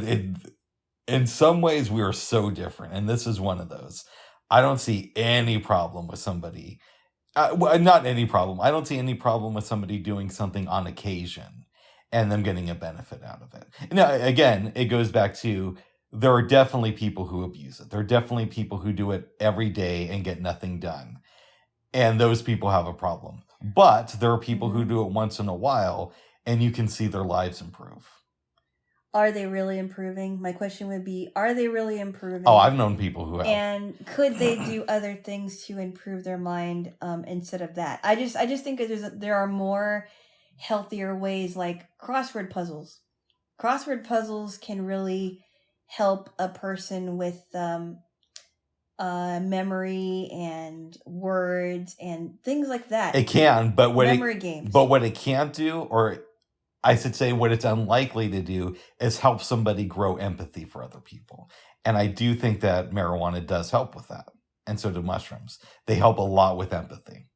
in some ways we are so different, and this is one of those. I don't see any problem with somebody. Not any problem. I don't see any problem with somebody doing something on occasion and them getting a benefit out of it. Now, again, it goes back to there are definitely people who abuse it. There are definitely people who do it every day and get nothing done. And those people have a problem. But there are people who do it once in a while, and you can see their lives improve. Are they really improving? My question would be, are they really improving? Oh, I've known people who have. And could they do other things to improve their mind instead of that? I just think that there are more healthier ways, like crossword puzzles. Crossword puzzles can really help a person with memory and words and things like that. It can, but memory games. But what it can't do, or I should say what it's unlikely to do, is help somebody grow empathy for other people. And I do think that marijuana does help with that. And so do mushrooms. They help a lot with empathy.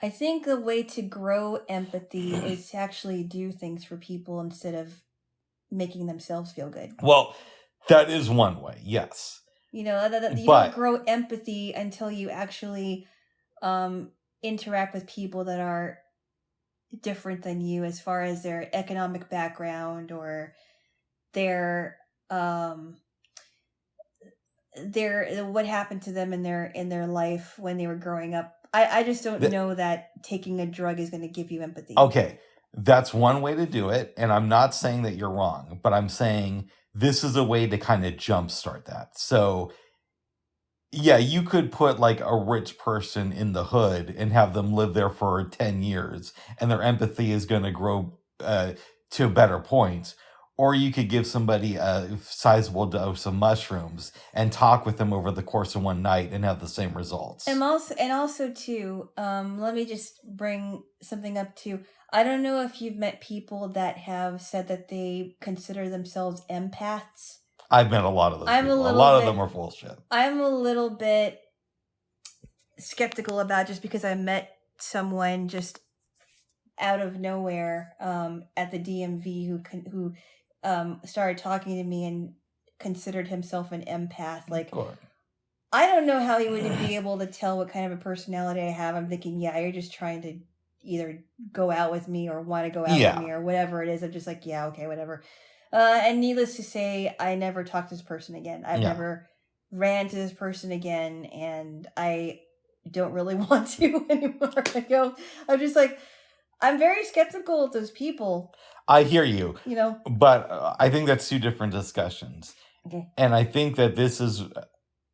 I think the way to grow empathy is to actually do things for people instead of making themselves feel good. Well, that is one way, yes. You don't grow empathy until you actually interact with people that are different than you as far as their economic background or their what happened to them in their life when they were growing up. I just don't know that taking a drug is going to give you empathy. Okay, that's one way to do it, and I'm not saying that you're wrong, but I'm saying this is a way to kind of jumpstart that. So, yeah, you could put like a rich person in the hood and have them live there for 10 years, and their empathy is going to grow to a better point. Or you could give somebody a sizable dose of mushrooms and talk with them over the course of one night and have the same results. And also too, let me just bring something up too. I don't know if you've met people that have said that they consider themselves empaths. I've met a lot of those people. A lot of them are full of shit. I'm a little bit skeptical about, just because I met someone just out of nowhere at the DMV who started talking to me and considered himself an empath. Like, I don't know how he would be able to tell what kind of a personality I have. I'm thinking, yeah, you're just trying to either go out with me or want to go out with me or whatever it is. I'm just like, yeah, okay, whatever. And needless to say, I never talked to this person again. I've never ran to this person again, and I don't really want to anymore. I'm just like, I'm very skeptical of those people. I hear you. But I think that's two different discussions. Okay. And I think that this is,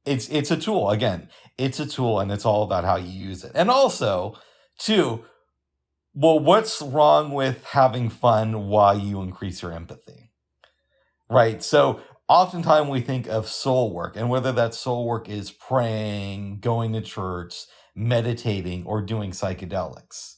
it's a tool. Again, it's a tool, and it's all about how you use it. And also, too, well, what's wrong with having fun while you increase your empathy? Right? So oftentimes we think of soul work, and whether that soul work is praying, going to church, meditating, or doing psychedelics.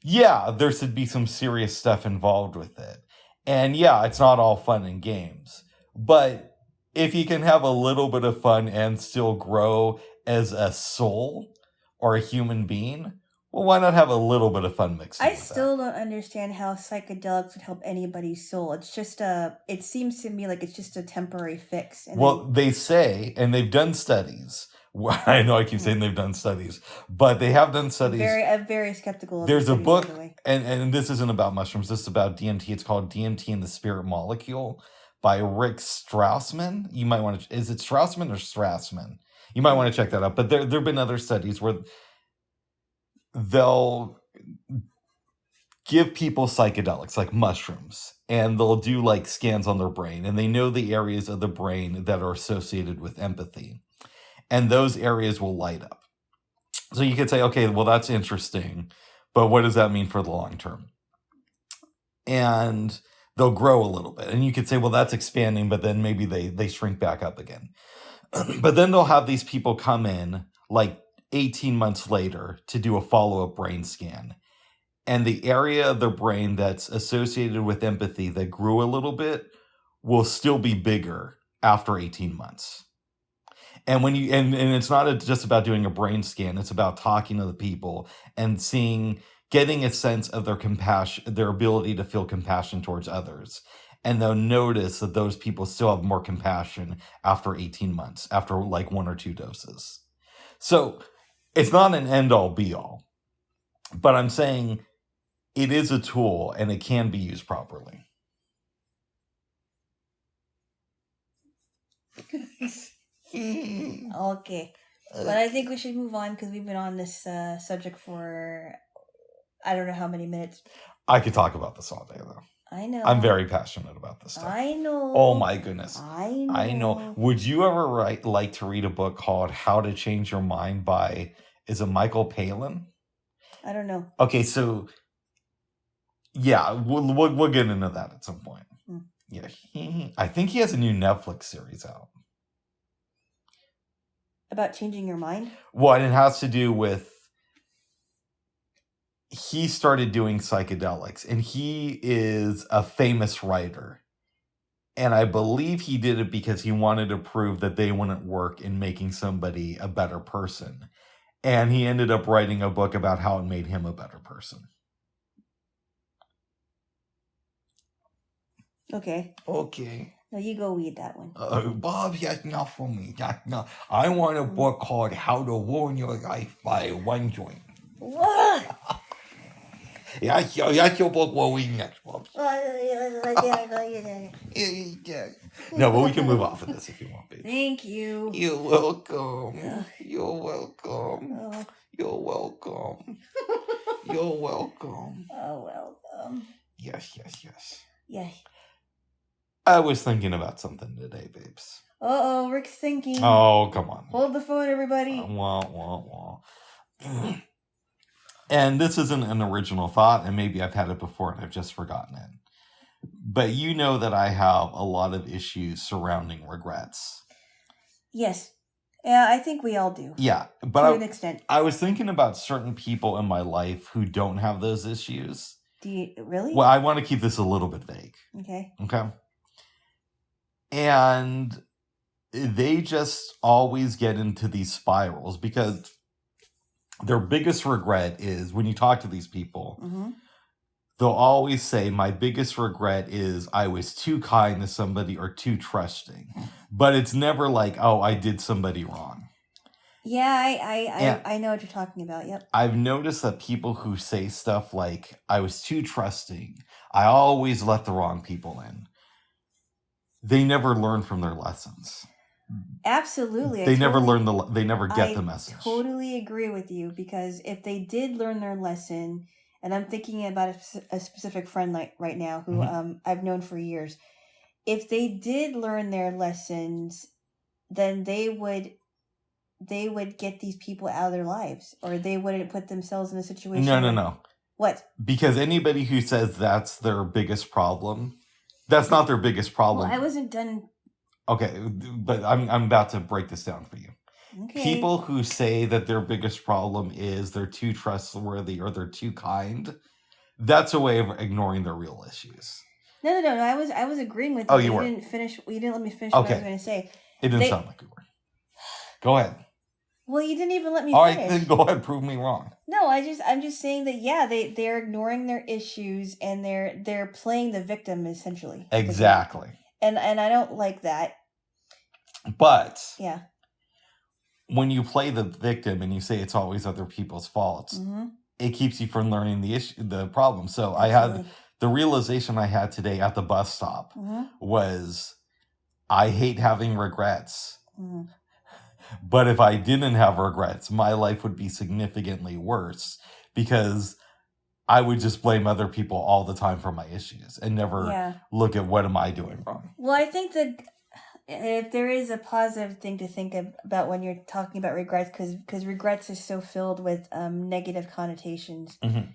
Yeah, there should be some serious stuff involved with it. And yeah, it's not all fun and games. But if you can have a little bit of fun and still grow as a soul or a human being, well, why not have a little bit of fun mixed in with that? I still don't understand how psychedelics would help anybody's soul. It's just it seems to me like it's just a temporary fix. And they say, and they've done studies. I know I keep saying they've done studies, but they have done studies. I'm very skeptical of There's a book, and this isn't about mushrooms. This is about DMT. It's called DMT and the Spirit Molecule by Rick Strassman. You might want to, is it Strassman or Strassman? You might want to check that out. But there have been other studies where they'll give people psychedelics like mushrooms, and they'll do like scans on their brain, and they know the areas of the brain that are associated with empathy. And those areas will light up. So you could say, okay, well, that's interesting, but what does that mean for the long term? And they'll grow a little bit. And you could say, well, that's expanding, but then maybe they shrink back up again. But then they'll have these people come in like 18 months later to do a follow-up brain scan. And the area of their brain that's associated with empathy that grew a little bit will still be bigger after 18 months. And when you and it's not just about doing a brain scan, it's about talking to the people and getting a sense of their compassion, their ability to feel compassion towards others. And they'll notice that those people still have more compassion after 18 months, after like 1 or 2 doses. So it's not an end all be all, but I'm saying it is a tool and it can be used properly. Okay. But I think we should move on because we've been on this subject for I don't know how many minutes. I could talk about this all day, though. I know. I'm very passionate about this stuff. I know. Oh, my goodness. I know. Would you ever like to read a book called How to Change Your Mind by, is it Michael Palin? I don't know. Okay, so, yeah, we'll get into that at some point. Yeah, I think he has a new Netflix series out. About changing your mind? Well, and it has to do with, he started doing psychedelics, and he is a famous writer. And I believe he did it because he wanted to prove that they wouldn't work in making somebody a better person. And he ended up writing a book about how it made him a better person. Okay. Now you go read that one. Bob, that's not for me. That's not. I want a book called How to Ruin Your Life by One Joint. What? That's your book we'll read next, Bob. No, but we can move off of this if you want, babe. Thank you. You're welcome. You're welcome. Oh. You're welcome. You're welcome. Oh, welcome. Yes. Yes. I was thinking about something today, babes. Uh-oh, Rick's thinking. Oh, come on. Hold the phone, everybody. Wah. And this isn't an original thought, and maybe I've had it before and I've just forgotten it. But you know that I have a lot of issues surrounding regrets. Yes. Yeah, I think we all do. Yeah, but to an extent. I was thinking about certain people in my life who don't have those issues. Do you really? Well, I want to keep this a little bit vague. Okay. And they just always get into these spirals because their biggest regret is when you talk to these people, they'll always say, my biggest regret is I was too kind to somebody or too trusting. But it's never like, oh, I did somebody wrong. Yeah, I know what you're talking about. Yep. I've noticed that people who say stuff like, I was too trusting, I always let the wrong people in, they never learn from their lessons. Absolutely. They never get the message. I totally agree with you because if they did learn their lesson, and I'm thinking about a specific friend like right now who I've known for years, if they did learn their lessons, then they would get these people out of their lives, or they wouldn't put themselves in a situation. No. What? Because anybody who says that's their biggest problem, that's not their biggest problem. Well, I wasn't done. Okay, but I'm about to break this down for you. Okay. People who say that their biggest problem is they're too trustworthy or they're too kind, that's a way of ignoring their real issues. No. I was agreeing with you. Oh, you were. You didn't let me finish what I was going to say. It didn't sound like you were. Go ahead. Well, you didn't even let me finish. All finish. right, then go ahead. Prove me wrong. No, I'm just saying that they're ignoring their issues and they're playing the victim essentially. Exactly. And I don't like that. But yeah, when you play the victim and you say it's always other people's faults, it keeps you from learning the problem. So absolutely. I had the realization I had today at the bus stop was I hate having regrets. But if I didn't have regrets, my life would be significantly worse because I would just blame other people all the time for my issues and never look at what am I doing wrong. Well, I think that if there is a positive thing to think about when you're talking about regrets, because regrets is so filled with negative connotations. Mm-hmm.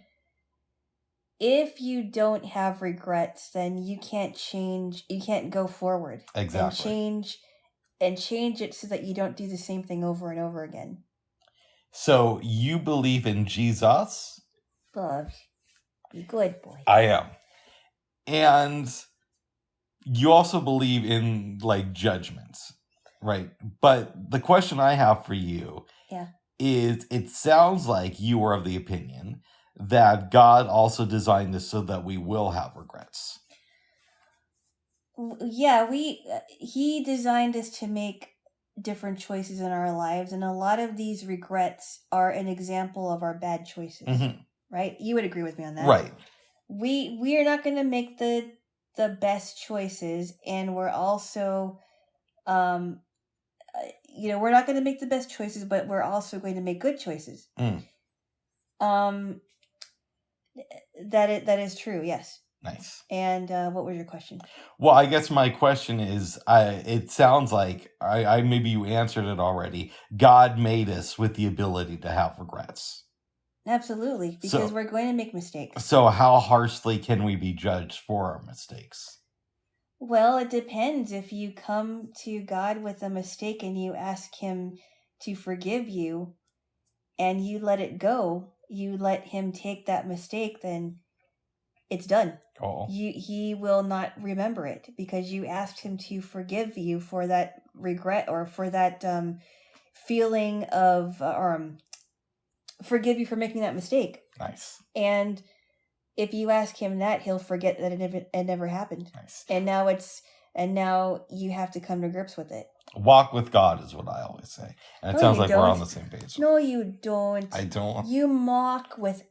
If you don't have regrets, then you can't change. You can't go forward Exactly. and change it so that you don't do the same thing over and over again. So you believe in Jesus? Bubs, you good boy. I am. And you also believe in like judgments, right? But the question I have for you is, it sounds like you are of the opinion that God also designed this so that we will have regrets. Yeah, he designed us to make different choices in our lives, and a lot of these regrets are an example of our bad choices. Mm-hmm. Right? You would agree with me on that. Right. We are not going to make the best choices, and we're also we're not going to make the best choices, but we're also going to make good choices. That is true, yes. Nice. And what was your question? Well, I guess my question is, it sounds like I maybe you answered it already. God made us with the ability to have regrets. Absolutely, because we're going to make mistakes. So how harshly can we be judged for our mistakes? Well, it depends. If you come to God with a mistake and you ask him to forgive you and you let it go, you let him take that mistake, then it's done. Oh. He will not remember it because you asked him to forgive you for that regret or for that feeling of forgive you for making that mistake. Nice. And if you ask him that, he'll forget that it never happened. Nice. And now you have to come to grips with it. Walk with God is what I always say. And it sounds like we're on the same page. No, you don't. I don't. You mock God.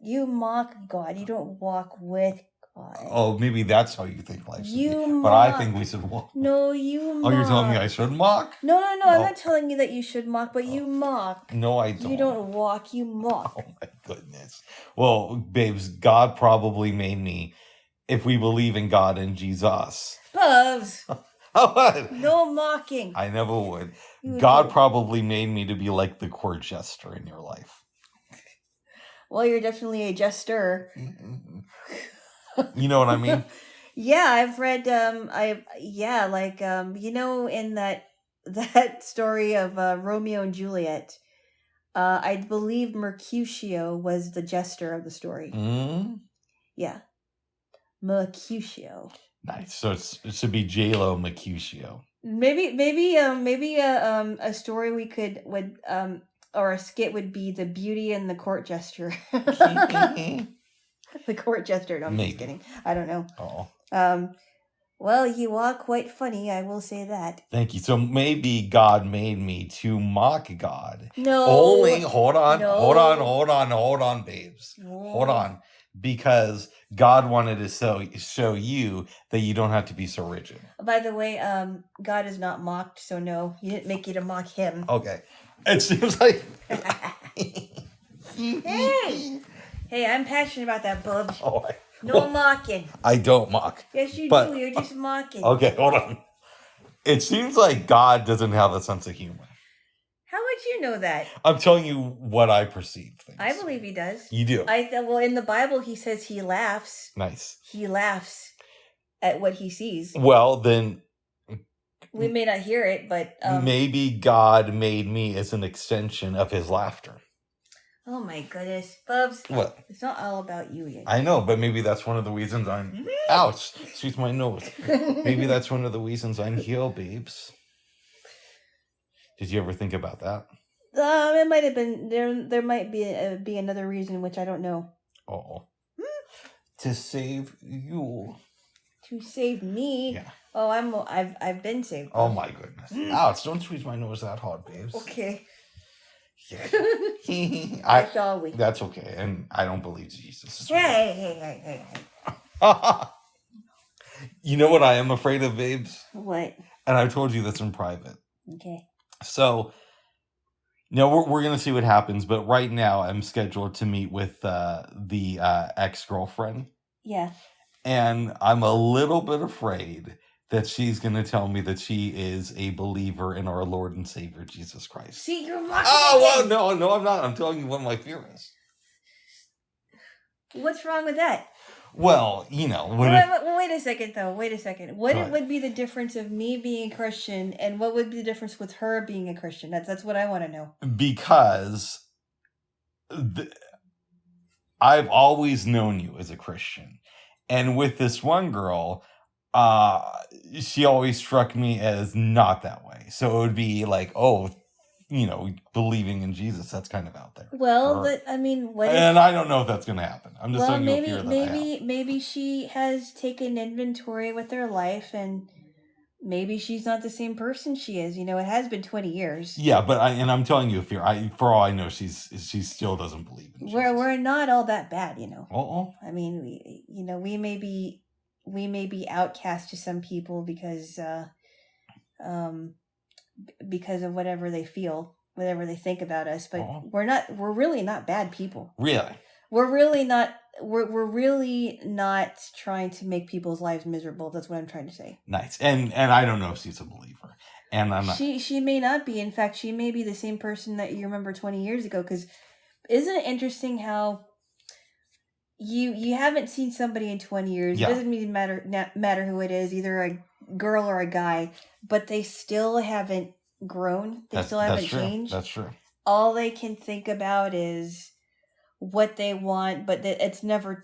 You don't walk with God. Oh, maybe that's how you think life should be. Mock. But I think we should walk. No, you mock. Oh, you're telling me I should mock? No. I'm not telling you that you should mock, but you mock. No, I don't. You don't walk, you mock. Oh, my goodness. Well, babes, God probably made me, if we believe in God and Jesus. Bubs. What? No mocking. I never would. God probably made me to be like the court jester in your life. Well, you're definitely a jester. You know what I mean? Yeah, I've read in that story of Romeo and Juliet, I believe Mercutio was the jester of the story. Yeah. Mercutio. Nice. So it should be Jaylo Mercutio. Maybe a story or a skit would be The Beauty and the Court Jester. The court jester. No, I'm just kidding. I don't know. Oh. Well, you are quite funny, I will say that. Thank you. So maybe God made me to mock God. No. Only, hold on, babes. No. Hold on. Because God wanted to show you that you don't have to be so rigid. By the way, God is not mocked, so no, he didn't make you to mock him. Okay. It seems like... Hey, I'm passionate about that, Bubs. Oh, no mocking. I don't mock. Yes, you do. You're just mocking. Okay, hold on. It seems like God doesn't have a sense of humor. How would you know that? I'm telling you what I perceive things. I believe he does. You do? Well, in the Bible, he says he laughs. Nice. He laughs at what he sees. Well, then... we may not hear it, but... maybe God made me as an extension of his laughter. Oh my goodness. Bubs. What? It's not all about you yet. I know, but maybe that's one of the reasons I'm... Ouch! Excuse my nose. Maybe that's one of the reasons I'm here, babes. Did you ever think about that? It might have been... There might be another reason, which I don't know. Oh. To save you. To save me? Yeah. Oh, I've been saved. Oh my goodness. Ouch, don't squeeze my nose that hard, babes. Okay. Yeah. That's okay, and I don't believe Jesus. Hey. You know what I am afraid of, babes? What? And I've told you this in private. Okay. So, we're going to see what happens, but right now I'm scheduled to meet with the ex-girlfriend. Yeah. And I'm a little bit afraid that she's going to tell me that she is a believer in our Lord and Savior, Jesus Christ. See, you're mocking Oh, well, no, I'm not. I'm telling you what my fear is. What's wrong with that? Well, you know. Wait a second, though. Wait a second. What would be the difference of me being a Christian, and what would be the difference with her being a Christian? That's what I want to know. Because I've always known you as a Christian. And with this one girl, she always struck me as not that way. So it would be like, oh, you know, believing in Jesus, that's kind of out there. Well, I mean, what if, and I don't know if that's going to happen. I'm just telling you a fear that I have. Maybe she has taken inventory with her life, and maybe she's not the same person she is. You know, it has been 20 years. Yeah, but I'm telling you a fear. For all I know, she still doesn't believe in Jesus. We're not all that bad, you know. Uh-oh. I mean, we may be outcast to some people because of whatever they feel, whatever they think about us, but we're really not bad people. Really? We're really not trying to make people's lives miserable. That's what I'm trying to say. Nice. And I don't know if she's a believer. And I'm not. She may not be. In fact, she may be the same person that you remember 20 years ago, because isn't it interesting how you haven't seen somebody in 20 years. Yeah. It doesn't even matter who it is, either a girl or a guy, but they still haven't grown. They still haven't changed. That's true. All they can think about is what they want, but it's never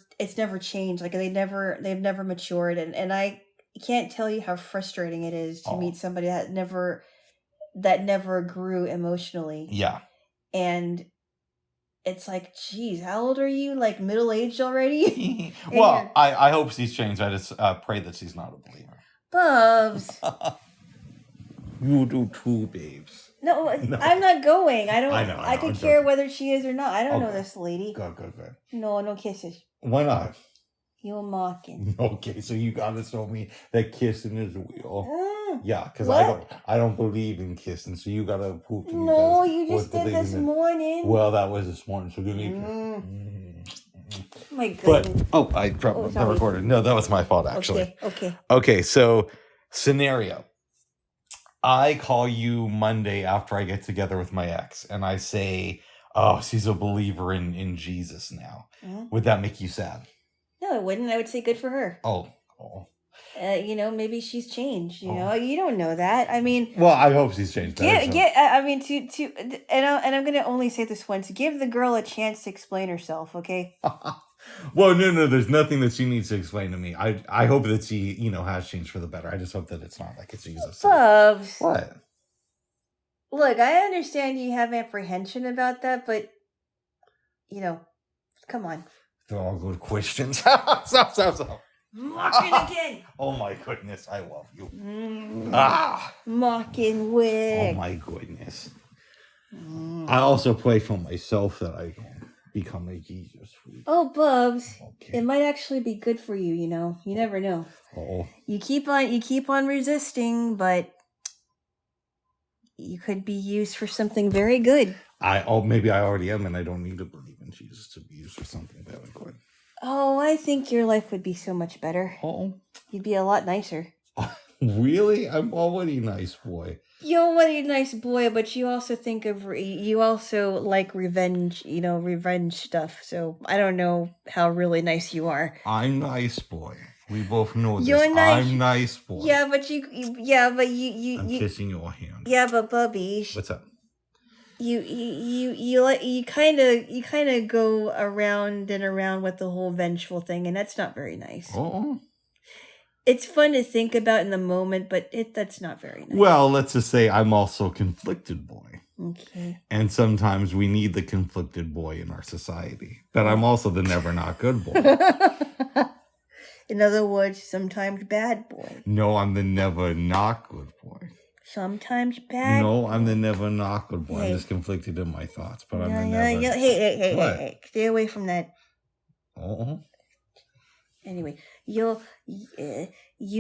changed. Like they've never matured, and I can't tell you how frustrating it is to meet somebody that never grew emotionally. Yeah. And it's like, geez, how old are you? Like middle-aged already? Well, I hope she's changed. I just pray that she's not a believer. Bubs. You do too, babes. No, I'm not going. I know. I could care whether she is or not. I don't know this lady. Good. No kisses. Why not? You're mocking. Okay, so you gotta show me that kissing is real. Yeah, because I don't believe in kissing, so you gotta prove to me. No, you just did this morning. Well, that was this morning, so give me a kiss. My goodness. But I dropped the recorder. No, that was my fault, actually. Okay, so scenario. I call you Monday after I get together with my ex, and I say, oh, she's a believer in Jesus now. Mm-hmm. Would that make you sad? No, it wouldn't. I would say good for her. Oh. Maybe she's changed. You know, you don't know that. I mean, well, I hope she's changed. And I'm gonna only say this once. Give the girl a chance to explain herself, okay? Well, no. There's nothing that she needs to explain to me. I hope that she, has changed for the better. I just hope that it's not like it's Jesus. Bubs. What? Look, I understand you have apprehension about that, but come on. They're all good questions. Stop. Mocking again. Oh my goodness, I love you. Mocking wig. Oh my goodness. I also pray for myself that I can become a Jesus freak. Oh, Bubs. Okay. It might actually be good for you, You never know. Oh. You keep on resisting, but you could be used for something very good. Maybe I already am, and I don't need to believe in Jesus to be used for something very good. Oh, I think your life would be so much better. Oh. You'd be a lot nicer. Really? I'm already a nice boy. You're already a nice boy, but you also like revenge, revenge stuff. So I don't know how really nice you are. I'm nice boy. We both know this. You're nice. I'm nice boy. Yeah, but you. I'm kissing your hand. Yeah, but Bubby. What's up? You kind of go around and around with the whole vengeful thing, and that's not very nice. Oh. It's fun to think about in the moment, but that's not very nice. Well, let's just say I'm also a conflicted boy. Okay. And sometimes we need the conflicted boy in our society. But I'm also the never not good boy. In other words, sometimes bad boy. No, I'm the never not good boy. Sometimes bad. No, I'm the never not good boy. Hey. I'm just conflicted in my thoughts, but I'm the never. Hey! Stay away from that. Oh. Anyway, you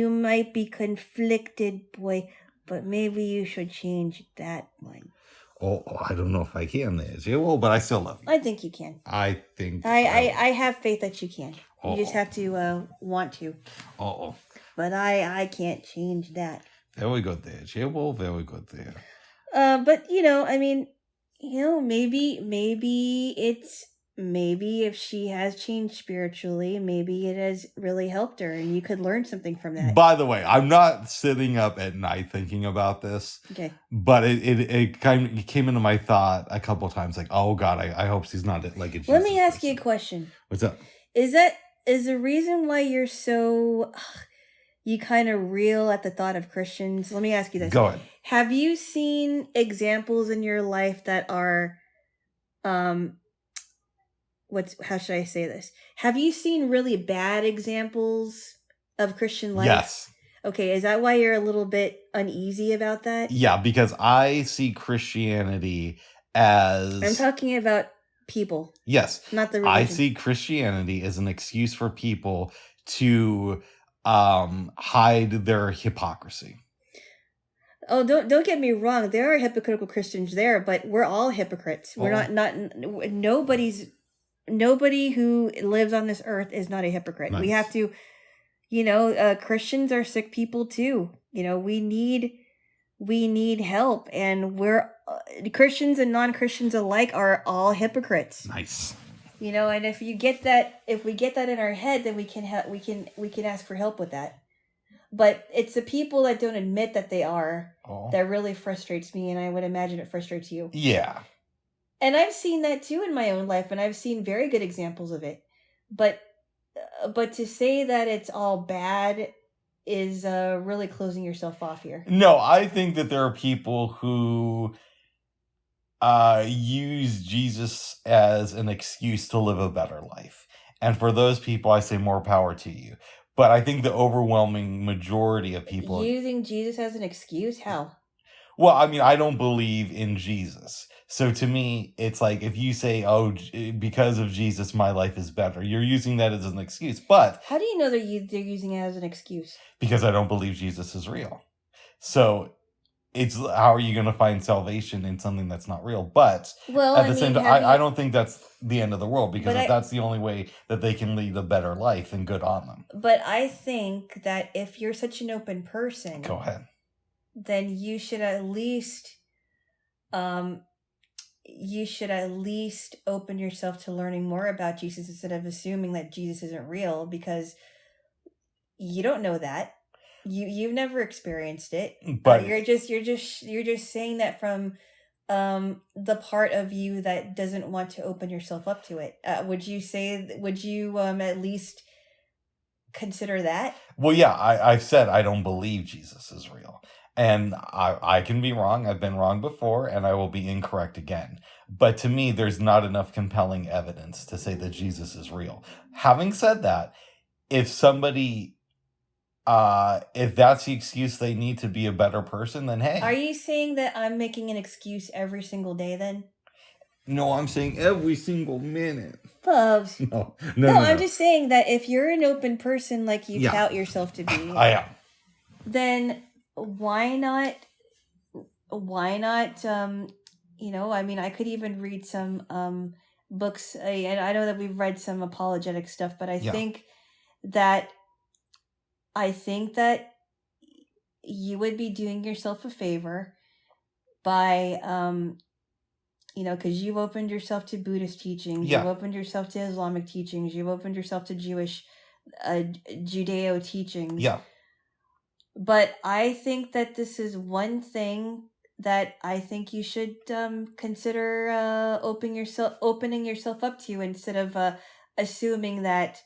might be conflicted, boy, but maybe you should change that one. Oh, I don't know if I can, but I still love you. I think you can. I think I have faith that you can. You just have to want to. but I can't change that. Very good there, Jaylo. Very good there. But maybe if she has changed spiritually, maybe it has really helped her, and you could learn something from that. By the way, I'm not sitting up at night thinking about this. Okay. But it came into my thought a couple times, like, oh God, I hope she's not like a Jesus Let me ask person. you a question. What's up? Is the reason why you're so you kind of reel at the thought of Christians? Let me ask you this. Go ahead. Have you seen examples in your life that are how should I say this? Have you seen really bad examples of Christian life? Yes. Okay, is that why you're a little bit uneasy about that? Yeah, because I see Christianity as... I'm talking about people. Yes. Not the religion. I see Christianity as an excuse for people to hide their hypocrisy. Oh, don't get me wrong. There are hypocritical Christians there, but we're all hypocrites. We're nobody who lives on this earth is not a hypocrite. Nice. We have to, Christians are sick people too. We need help, and we're Christians and non-Christians alike are all hypocrites. Nice. And if we get that in our head, then we can ask for help with that. But it's the people that don't admit that they are that really frustrates me, and I would imagine it frustrates you. Yeah. And I've seen that too in my own life, and I've seen very good examples of it. But to say that it's all bad is really closing yourself off here. No, I think that there are people who use Jesus as an excuse to live a better life. And for those people, I say more power to you. But I think the overwhelming majority of people... Using Jesus as an excuse? How? Well, I mean, I don't believe in Jesus. So to me, it's like if you say, oh, because of Jesus, my life is better, you're using that as an excuse. But how do you know they're using it as an excuse? Because I don't believe Jesus is real. So it's how are you going to find salvation in something that's not real? But at the same time, I don't think that's the end of the world, because if that's the only way that they can lead a better life, then good on them. But I think that if you're such an open person... Go ahead. Then you should at least open yourself to learning more about Jesus instead of assuming that Jesus isn't real, because you don't know that. You've never experienced it. But you're just saying that from the part of you that doesn't want to open yourself up to it. Would you at least consider that? Well, yeah, I've said I don't believe Jesus is real. And I can be wrong. I've been wrong before, and I will be incorrect again. But to me, there's not enough compelling evidence to say that Jesus is real. Having said that, if somebody, if that's the excuse they need to be a better person, then hey. Are you saying that I'm making an excuse every single day then? No, I'm saying every single minute. Bubs. No. I'm just saying that if you're an open person like you tout yourself to be. I am. Then... Why not, I could even read some books, and I know that we've read some apologetic stuff, but I think that you would be doing yourself a favor by, because you've opened yourself to Buddhist teachings, you've opened yourself to Islamic teachings, you've opened yourself to Jewish, Judeo teachings. Yeah. But I think that this is one thing that I think you should consider opening yourself up to, instead of assuming that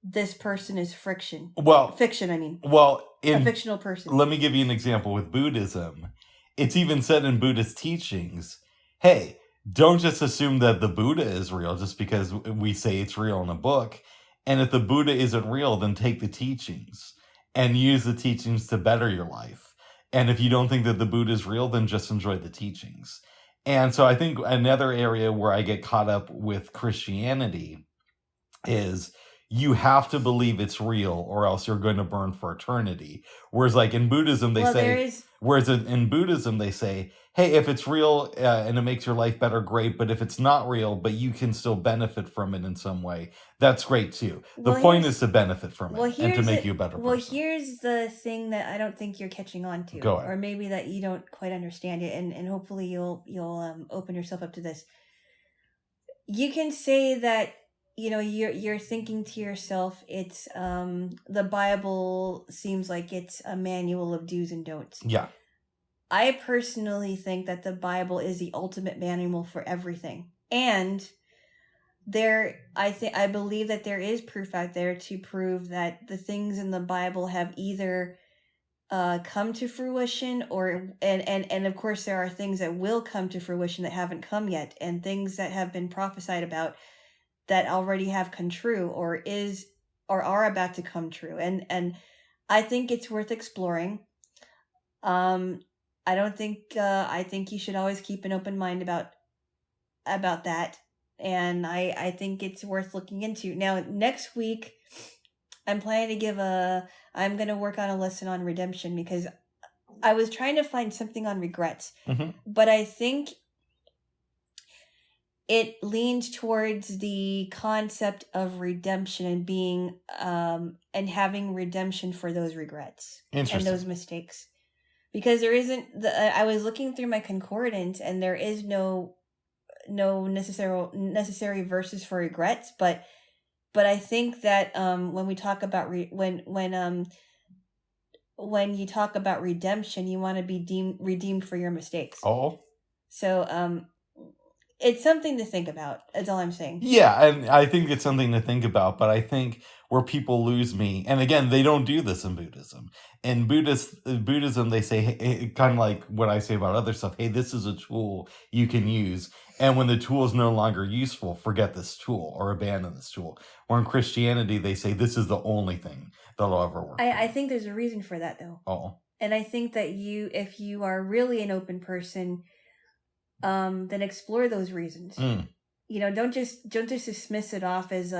this person is fiction. I mean. Well, a fictional person. Let me give you an example with Buddhism. It's even said in Buddhist teachings, hey, don't just assume that the Buddha is real just because we say it's real in a book. And if the Buddha isn't real, then take the teachings and use the teachings to better your life. And if you don't think that the Buddha is real, then just enjoy the teachings. And so I think another area where I get caught up with Christianity is you have to believe it's real or else you're going to burn for eternity. Whereas like in Buddhism, they say, hey, if it's real and it makes your life better, great. But if it's not real, but you can still benefit from it in some way, that's great too. The point is to benefit from it and to make you a better person. Here's the thing that I don't think you're catching on to, Go ahead. or maybe that you don't quite understand it, and hopefully you'll open yourself up to this. You can say that you're thinking to yourself, it's the Bible seems like it's a manual of do's and don'ts. Yeah. I personally think that the Bible is the ultimate manual for everything. And I believe that there is proof out there to prove that the things in the Bible have either come to fruition and of course there are things that will come to fruition that haven't come yet, and things that have been prophesied about that already have come true or are about to come true. And I think it's worth exploring. I think you should always keep an open mind about that. And I think it's worth looking into. Now, next week, I'm planning to I'm going to work on a lesson on redemption, because I was trying to find something on regrets. Mm-hmm. But I think it leans towards the concept of redemption and being, and having redemption for those regrets and those mistakes. Because there isn't I was looking through my concordance, and there is no necessary verses for regrets, but I think that when we talk about when you talk about redemption, you want to be redeemed for your mistakes. Oh. So it's something to think about. That's all I'm saying. Yeah, and I think it's something to think about, but I think where people lose me, and again, they don't do this in Buddhism. In Buddhism, they say, hey, kind of like what I say about other stuff, hey, this is a tool you can use, and when the tool is no longer useful, forget this tool or abandon this tool. Or in Christianity, they say this is the only thing that'll ever work. I think there's a reason for that, though. Oh. And I think that if you are really an open person, then explore those reasons. Don't just dismiss it off as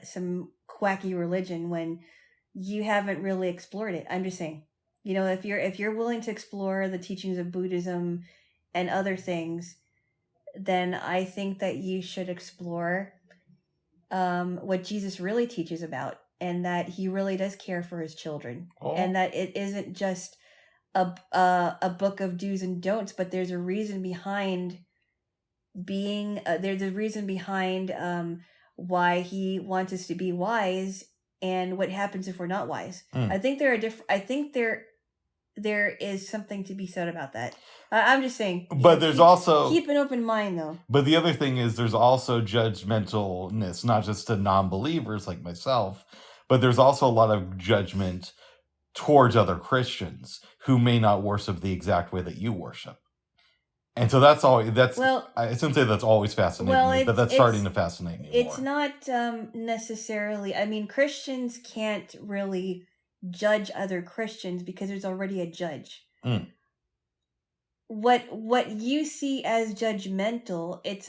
some quacky religion when you haven't really explored it. I'm just saying, if you're willing to explore the teachings of Buddhism and other things, then I think that you should explore what Jesus really teaches about, and that he really does care for his children, and that it isn't just a book of do's and don'ts, but there's a reason behind why he wants us to be wise, and what happens if we're not wise. I think there is something to be said about that. I'm just saying. But there's also keep an open mind, though. But the other thing is there's also judgmentalness, not just to non-believers like myself, but there's also a lot of judgment towards other Christians who may not worship the exact way that you worship. And so I shouldn't say that's always fascinating me, but that's starting to fascinate me more. It's not necessarily, Christians can't really judge other Christians because there's already a judge. What you see as judgmental, it's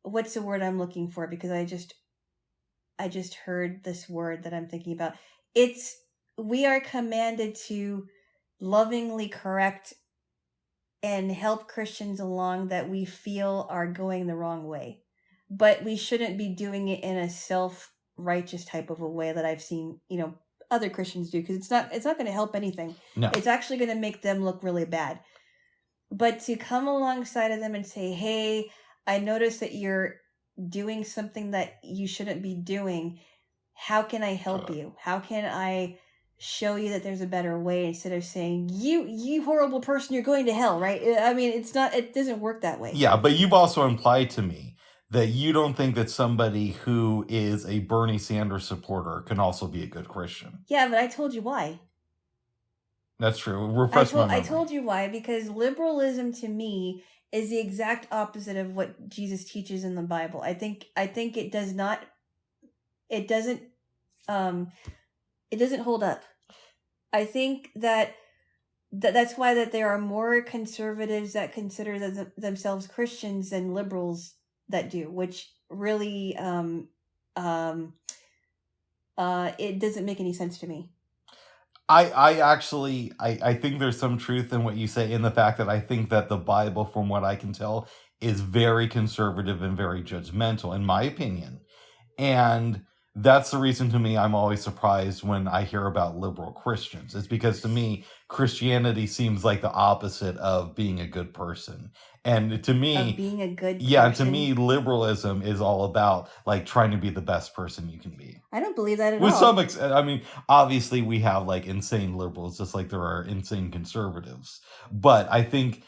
what's the word I'm looking for, because I just heard this word that I'm thinking about. We are commanded to lovingly correct and help Christians along that we feel are going the wrong way. But we shouldn't be doing it in a self-righteous type of a way that I've seen, other Christians do, because it's not going to help anything. No. It's actually going to make them look really bad. But to come alongside of them and say, hey, I noticed that you're doing something that you shouldn't be doing. How can I help you? How can I show you that there's a better way, instead of saying, you horrible person, you're going to hell, right? It doesn't work that way. Yeah, but you've also implied to me that you don't think that somebody who is a Bernie Sanders supporter can also be a good Christian. Yeah, but I told you why. That's true. Refresh my memory. I told you why, because liberalism to me is the exact opposite of what Jesus teaches in the Bible. I think it doesn't hold up. I think that's why that there are more conservatives that consider themselves Christians than liberals that do, which really it doesn't make any sense to me. I actually I think there's some truth in what you say, in the fact that I think that the Bible, from what I can tell, is very conservative and very judgmental, in my opinion. And that's the reason, to me, I'm always surprised when I hear about liberal Christians. It's because, to me, Christianity seems like the opposite of being a good person. And to Of me, being a good yeah, to person. me, liberalism is all about like trying to be the best person you can be. I don't believe that at With all. some extent, I mean, obviously we have like insane liberals, just like there are insane conservatives. But I think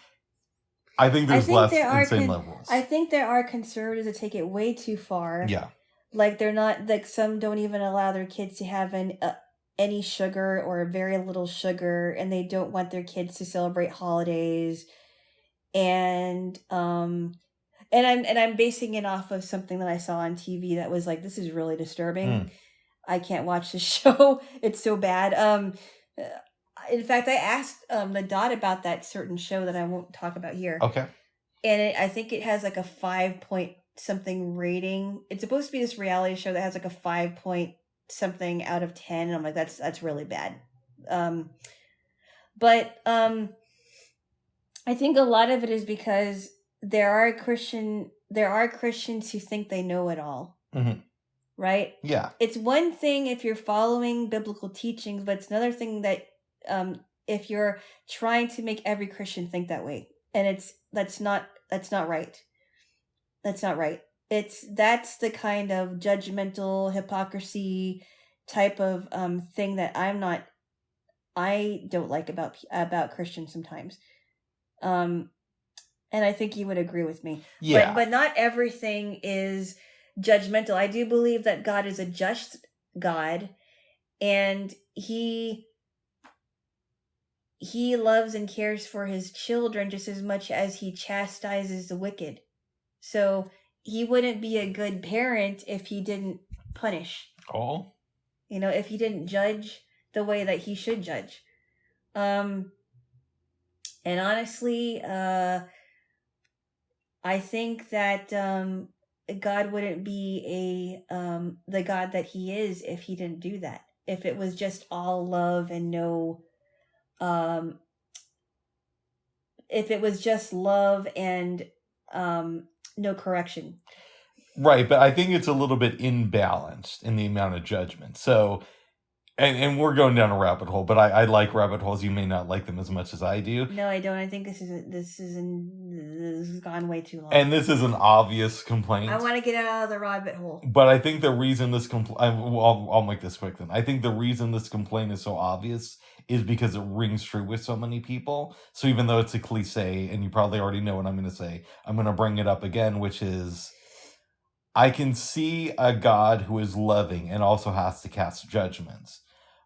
there's less insane liberals. I think there are conservatives that take it way too far. Yeah. Like they're not, like some don't even allow their kids to have any sugar or very little sugar, and they don't want their kids to celebrate holidays. And I'm basing it off of something that I saw on TV that was like, this is really disturbing. I can't watch this show. It's so bad. In fact, I asked the Dot about that certain show that I won't talk about here. Okay. And I think it has like a 5 point something rating. It's supposed to be this reality show that has like a 5 point something out of 10. And I'm like, that's really bad. But I think a lot of it is because there are Christians who think they know it all. Mm-hmm. Right? Yeah. It's one thing if you're following biblical teachings, but it's another thing that if you're trying to make every Christian think that way. And that's not right. That's not right. That's the kind of judgmental hypocrisy type of thing that I don't like about Christians sometimes. And I think you would agree with me. Yeah. But not everything is judgmental. I do believe that God is a just God, and he loves and cares for his children just as much as he chastises the wicked. So he wouldn't be a good parent if he didn't punish. Oh. If he didn't judge the way that he should judge. And honestly, I think that God wouldn't be the God that he is if he didn't do that. If it was just all love and no if it was just love and no correction. Right, but I think it's a little bit imbalanced in the amount of judgment. So, and we're going down a rabbit hole, but I like rabbit holes. You may not like them as much as I do. No, I don't. I think this has gone way too long. And this is an obvious complaint. I want to get out of the rabbit hole. But I think the reason this I'll make this quick then. I think the reason this complaint is so obvious is because it rings true with so many people. So even though it's a cliche, and you probably already know what I'm going to say, I'm going to bring it up again, which is, I can see a God who is loving and also has to cast judgments.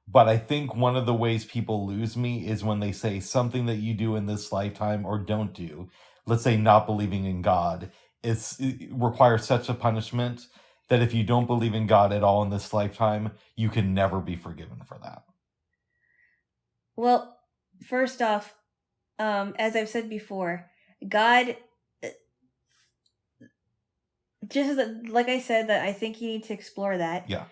But I think one of the ways people lose me is when they say something that you do in this lifetime or don't do, let's say not believing in God, it requires such a punishment that if you don't believe in God at all in this lifetime, you can never be forgiven for that. Well, first off, as I've said before, God, just like I said, that I think you need to explore that. Yeah.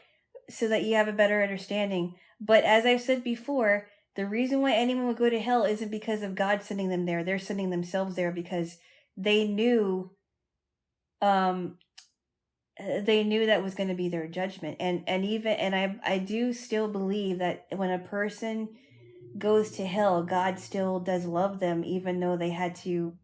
So that you have a better understanding. But as I've said before, the reason why anyone would go to hell isn't because of God sending them there. They're sending themselves there because they knew that was going to be their judgment. And I do still believe that when a person goes to hell, God still does love them, even though they have to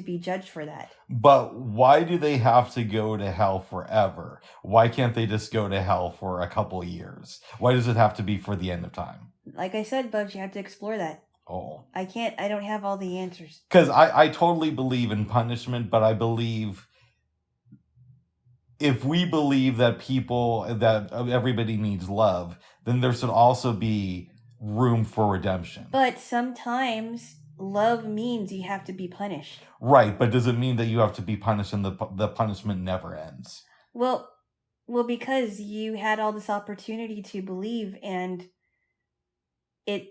be judged for that. But why do they have to go to hell forever? Why can't they just go to hell for a couple years? Why does it have to be for the end of time? Like I said, Bubs, you have to explore that. Oh. I don't have all the answers. Because I totally believe in punishment, but I believe if we believe that everybody needs love, then there should also be room for redemption. But sometimes love means you have to be punished. Right, but does it mean that you have to be punished and the punishment never ends? Well, because you had all this opportunity to believe, and it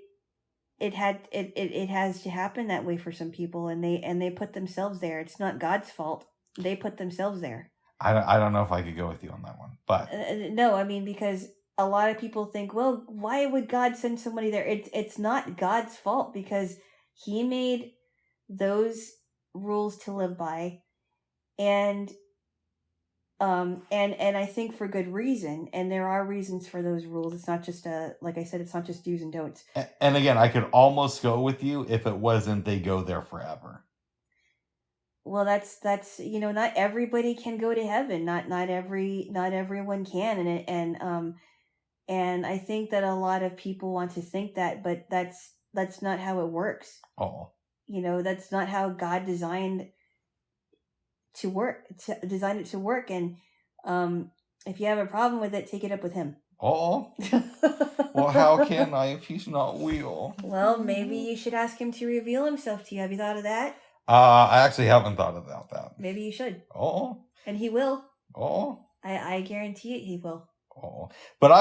has to happen that way for some people, and they put themselves there. It's not God's fault. They put themselves there. I don't know if I could go with you on that one, but no, I mean, because a lot of people think, well, why would God send somebody there? It's not God's fault because he made those rules to live by, and and I think for good reason, and there are reasons for those rules. It's not just like I said, it's not just do's and don'ts. And again, I could almost go with you if it wasn't they go there forever. Well, that's not everybody can go to heaven. Not everyone can, and I think that a lot of people want to think that, but that's not how it works. Oh. That's not how God designed to work. Designed it to work, and if you have a problem with it, take it up with him. Oh. Well, how can I if he's not real? Well, maybe you should ask him to reveal himself to you. Have you thought of that? I actually haven't thought about that. Maybe you should. Oh. And he will. Oh. I guarantee it, he will. Oh. But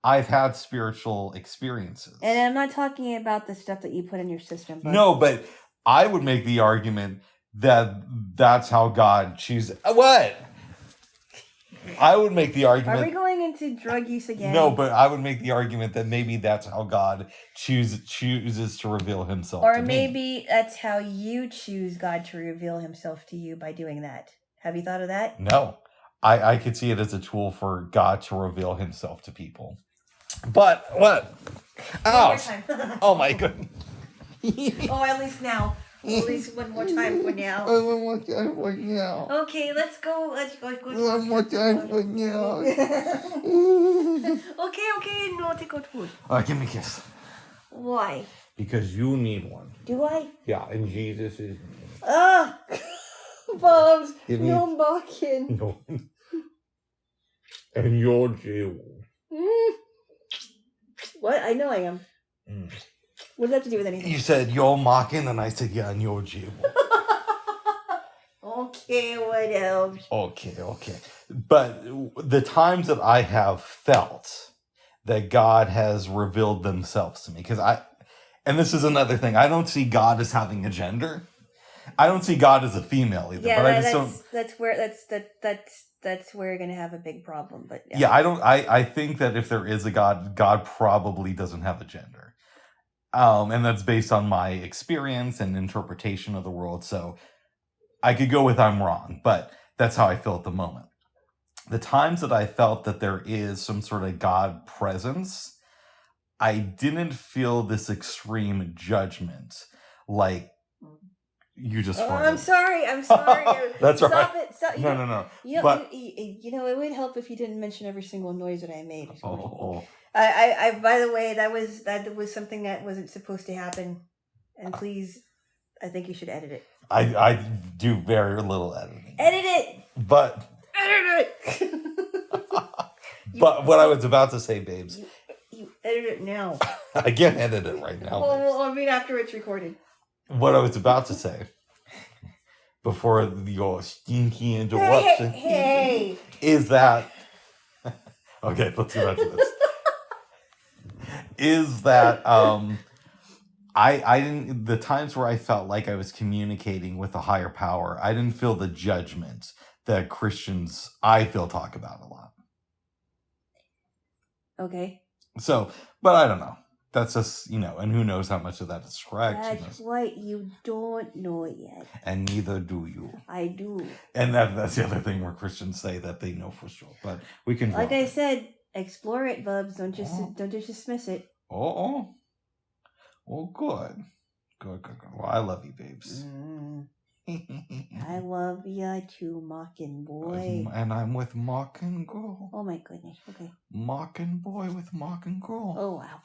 I've had spiritual experiences. And I'm not talking about the stuff that you put in your system. No, but I would make the argument that that's how God chooses. What? I would make the argument. Are we going into drug use again? No, but I would make the argument that maybe that's how God chooses to reveal himself to me. Or maybe that's how you choose God to reveal himself to you by doing that. Have you thought of that? No. I could see it as a tool for God to reveal himself to people. But, what? Ouch. Oh, my goodness. Oh, at least now. At least one more time for now. One more time for now. Okay, let's go. One more time for now. Okay, no, take out food. All right, give me a kiss. Why? Because you need one. Do I? Yeah, and Jesus is... Ah! Bobs, no mocking. No. And you're Jaylo. What? I know I am. What does that have to do with anything? You said you're mocking, and I said, yeah, and you're Jaylo. Okay, what else? Okay. But the times that I have felt that God has revealed themselves to me, because and this is another thing, I don't see God as having a gender. I don't see God as a female either. Yeah, but I just don't. That's where you're gonna have a big problem. But yeah, I don't. I think that if there is a God, God probably doesn't have a gender, and that's based on my experience and interpretation of the world. So I could go with I'm wrong, but that's how I feel at the moment. The times that I felt that there is some sort of God presence, I didn't feel this extreme judgment like. You just farted. I'm sorry. That's Stop right. It. Stop. No. But it would help if you didn't mention every single noise that I made. Oh. I by the way, that was something that wasn't supposed to happen. And please, I think you should edit it. I do very little editing. Edit it. But edit it. But what I was about to say, babes. You edit it now. I can't edit it right now. Well, I mean after it's recorded. What I was about to say before your stinky interruption is that okay, let's get back to this. Is that I didn't the times where I felt like I was communicating with a higher power, I didn't feel the judgment that Christians I feel talk about a lot. Okay. So, but I don't know. That's just, and who knows how much of that is correct. That's what you don't know yet. And neither do you. I do. And that's the other thing where Christians say that they know for sure. But we can... Like I said, explore it, Bubs. Don't just dismiss it. Oh, good. Good. Well, I love you, babes. I love you too, Mocking Boy. And I'm with Mocking Girl. Oh my goodness. Okay. Mocking Boy with Mocking Girl. Oh wow.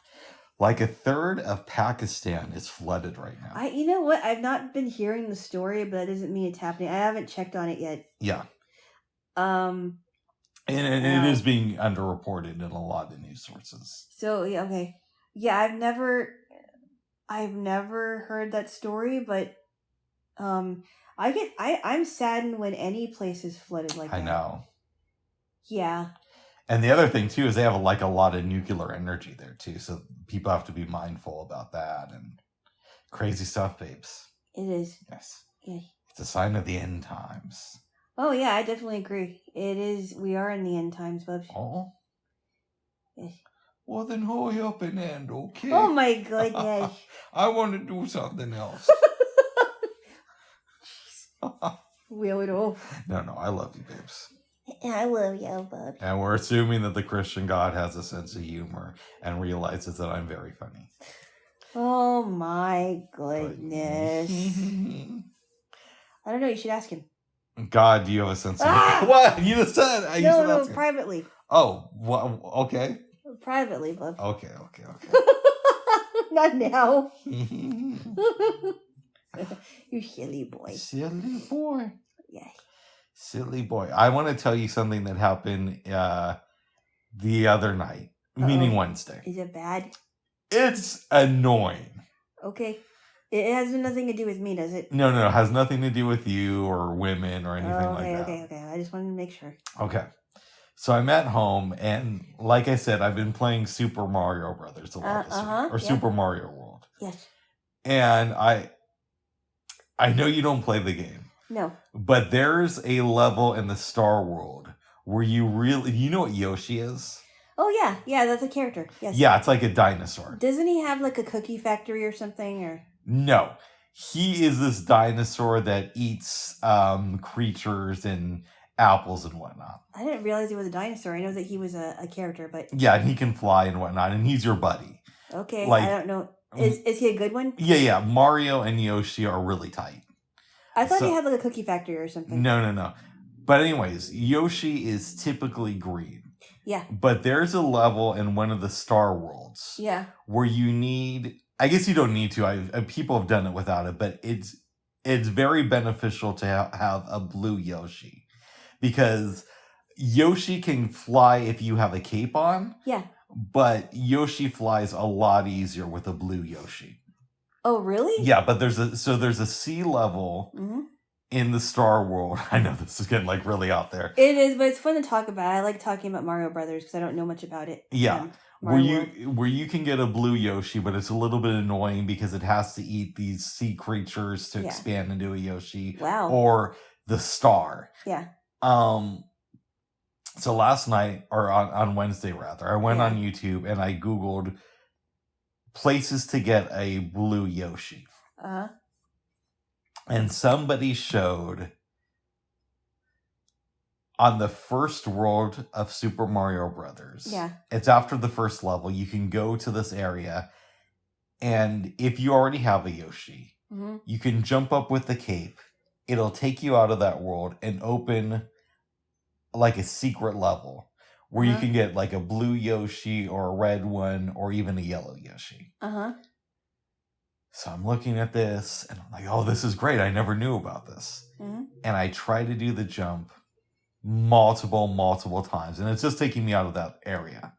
Like a third of Pakistan is flooded right now. You know what? I've not been hearing the story, but that doesn't mean it's happening. I haven't checked on it yet. Yeah. And it is being underreported in a lot of news sources. So yeah, okay. Yeah, I've never heard that story, but I'm saddened when any place is flooded like that. I know. Yeah. And the other thing too is they have a lot of nuclear energy there too, so people have to be mindful about that and crazy stuff, babes. It is. Yes. Yeah. It's a sign of the end times. Oh yeah, I definitely agree. It is. We are in the end times, Bubs. Oh. Yes. Well, then hurry up and end, okay? Oh my goodness. I want to do something else. Weirdo. No, I love you, babes. I love you, bud. And we're assuming that the Christian God has a sense of humor and realizes that I'm very funny. Oh my goodness. I don't know, you should ask him. God, do you have a sense of humor? What? You just said. No, privately. Oh, well, okay. Privately, bud. Okay. Not now. You silly boy. Silly boy. Yeah. Silly boy. I want to tell you something that happened the other night, meaning Wednesday. Is it bad? It's annoying. Okay. It has nothing to do with me, does it? No, it has nothing to do with you or women or anything like that. Okay. I just wanted to make sure. Okay. So I'm at home, and like I said, I've been playing Super Mario Brothers a lot this week, or Super Mario World. Yes. And I know you don't play the game. No. But there's a level in the Star World where you know what Yoshi is? Oh, yeah. Yeah, that's a character. Yes. Yeah, it's like a dinosaur. Doesn't he have like a cookie factory or something? Or no. He is this dinosaur that eats creatures and apples and whatnot. I didn't realize he was a dinosaur. I know that he was a character, but... Yeah, and he can fly and whatnot, and he's your buddy. Okay, I don't know. Is he a good one? Yeah. Mario and Yoshi are really tight. I thought he had like a cookie factory or something. No. But anyways, Yoshi is typically green. Yeah. But there's a level in one of the Star Worlds. Yeah. Where you need... I guess you don't need to. People have done it without it, but it's very beneficial to have a blue Yoshi. Because Yoshi can fly if you have a cape on. Yeah. But Yoshi flies a lot easier with a blue Yoshi. Oh, really? Yeah, but there's a sea level in the Star World. I know this is getting like really out there. It is, but it's fun to talk about. I like talking about Mario Brothers because I don't know much about it. Yeah. Where you can get a blue Yoshi, but it's a little bit annoying because it has to eat these sea creatures to expand into a Yoshi. Wow. Or the star. Yeah. So last night, or on Wednesday rather, I went on YouTube and I Googled places to get a blue Yoshi. Uh-huh. And somebody showed on the first world of Super Mario Brothers. Yeah. It's after the first level. You can go to this area, and if you already have a Yoshi, you can jump up with the cape. It'll take you out of that world and open like a secret level where you can get like a blue Yoshi or a red one or even a yellow Yoshi. So I'm looking at this and I'm like, oh, this is great. I never knew about this. And I try to do the jump multiple times, and it's just taking me out of that area.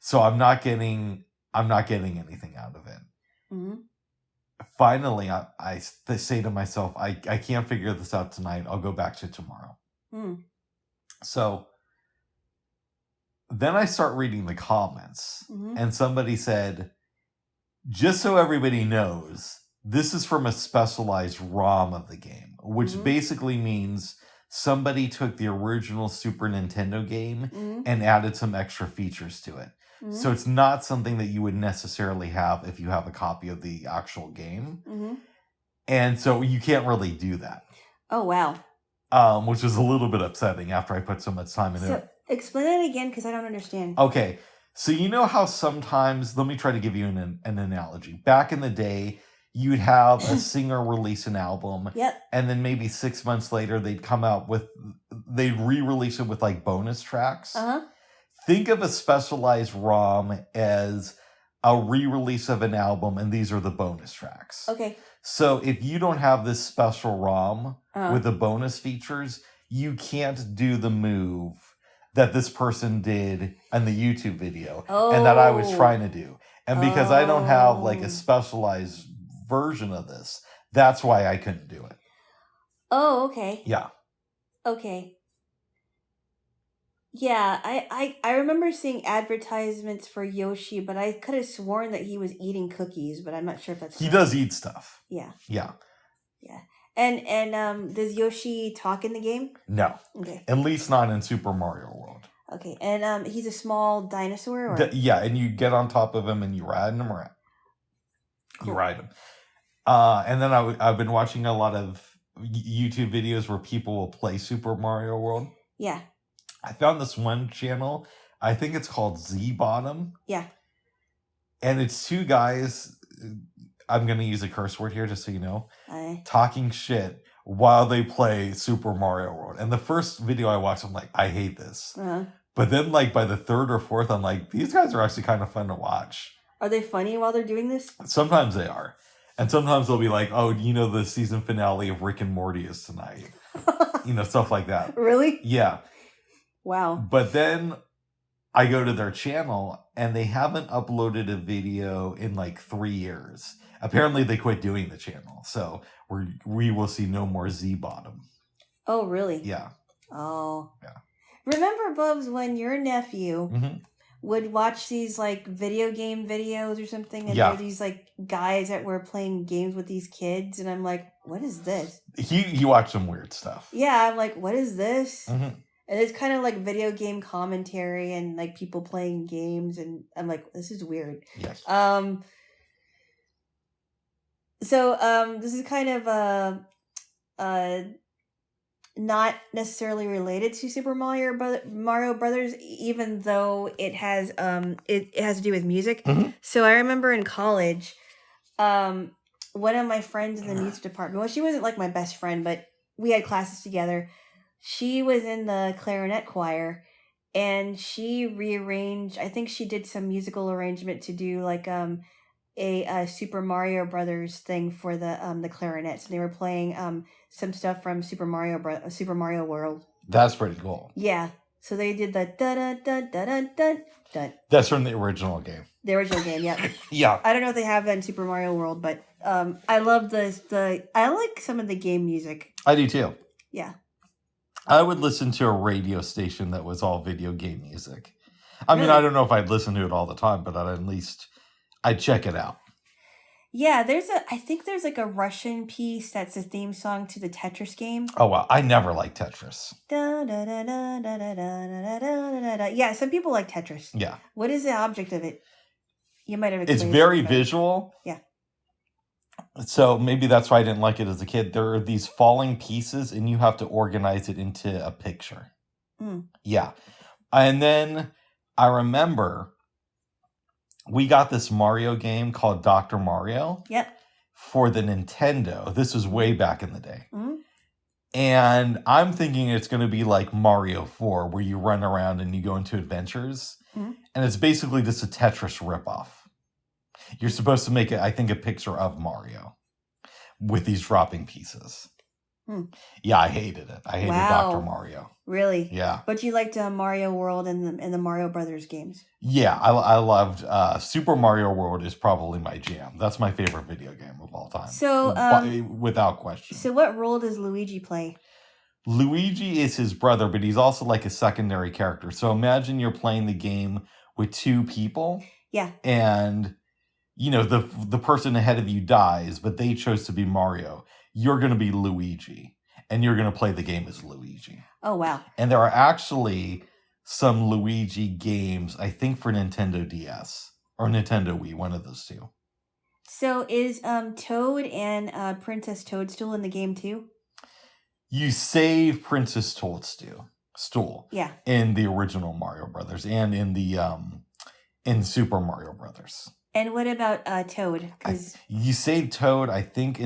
So I'm not getting anything out of it. Finally, I say to myself, I can't figure this out tonight. I'll go back to tomorrow. So then I start reading the comments, and somebody said, just so everybody knows, this is from a specialized ROM of the game, which basically means somebody took the original Super Nintendo game and added some extra features to it. So it's not something that you would necessarily have if you have a copy of the actual game. And so you can't really do that. Oh, wow. Which was a little bit upsetting after I put so much time into it. Explain that again, because I don't understand. Okay. So you know how sometimes, let me try to give you an analogy. Back in the day, you'd have a singer release an album. Yep. And then maybe 6 months later, they'd re-release it with like bonus tracks. Think of a specialized ROM as a re-release of an album, and these are the bonus tracks. Okay. So if you don't have this special ROM with the bonus features, you can't do the move that this person did in the YouTube video and that I was trying to do. And because I don't have like a specialized version of this, that's why I couldn't do it. Oh, okay. Yeah. Okay. Yeah, I remember seeing advertisements for Yoshi, but I could have sworn that he was eating cookies, but I'm not sure if that's He does eat stuff. Yeah. Yeah. Yeah. And does Yoshi talk in the game? No. Okay. At least not in Super Mario World. Okay, and he's a small dinosaur, or Yeah, and you get on top of him and you ride him around. Cool. You ride him. And then I've been watching a lot of YouTube videos where people will play Super Mario World. Yeah. I found this one channel. I think it's called Z Bottom. Yeah. And it's two guys. I'm going to use a curse word here just so you know. Talking shit while they play Super Mario World. And the first video I watched, I'm like, I hate this. Uh-huh. But then, like, by the third or fourth, I'm like, these guys are actually kind of fun to watch. Are they funny while they're doing this? Sometimes they are. And sometimes they'll be like, oh, you know, the season finale of Rick and Morty is tonight. You know, stuff like that. Really? Yeah. Wow. But then I go to their channel and they haven't uploaded a video in like 3 years. Apparently they quit doing the channel. So we will see no more Z Bottom. Oh, really? Yeah. Oh. Yeah. Remember, Bubs, when your nephew would watch these like video game videos or something, and there were these like guys that were playing games with these kids, and I'm like, what is this? He watched some weird stuff. Yeah, I'm like, what is this? And it's kind of like video game commentary and like people playing games, and I'm like, this is weird. Yes. So this is kind of not necessarily related to Super Mario Brothers, even though it has it has to do with music. So I remember in college, one of my friends in the music department, well, she wasn't like my best friend, but we had classes together. She was in the clarinet choir, and she rearranged, I think she did some musical arrangement to do like a Super Mario Brothers thing for the clarinets, and they were playing some stuff from Super Mario World. That's pretty cool. Yeah, so they did the da da da da da da da. That's from the original game. The original game, yeah. Yeah. I don't know if they have that in Super Mario World, but I love I like some of the game music. I do too. Yeah. I would listen to a radio station that was all video game music. I mean, I don't know if I'd listen to it all the time, but at least I'd check it out. Yeah, I think there's like a Russian piece that's a theme song to the Tetris game. Oh, wow. I never liked Tetris. Da, da, da, da, da, da, da, da, da, da. Yeah, some people like Tetris. Yeah. What is the object of it? You might have explained. It's very visual. Yeah. So maybe that's why I didn't like it as a kid. There are these falling pieces, and you have to organize it into a picture. Yeah. And then I remember we got this Mario game called Dr. Mario. Yep. For the Nintendo. This was way back in the day. And I'm thinking it's going to be like Mario 4, where you run around and you go into adventures. And it's basically just a Tetris ripoff. You're supposed to make it, I think, a picture of Mario with these dropping pieces. Yeah, I hated it. I hated Dr. Mario. Really? Yeah. But you liked Mario World and the Mario Brothers games. Yeah, I loved Super Mario World is probably my jam. That's my favorite video game of all time. So, without question. So what role does Luigi play? Luigi is his brother, but he's also like a secondary character. So imagine you're playing the game with two people. Yeah. And, you know, the person ahead of you dies, but they chose to be Mario. You're going to be Luigi, and you're going to play the game as Luigi. Oh, wow. And there are actually some Luigi games, I think, for Nintendo DS or Nintendo Wii, one of those two. So is Toad and Princess Toadstool in the game too? You save Princess Toadstool. Yeah. In the original Mario Brothers and in the in Super Mario Brothers. And what about Toad? You save Toad, I think,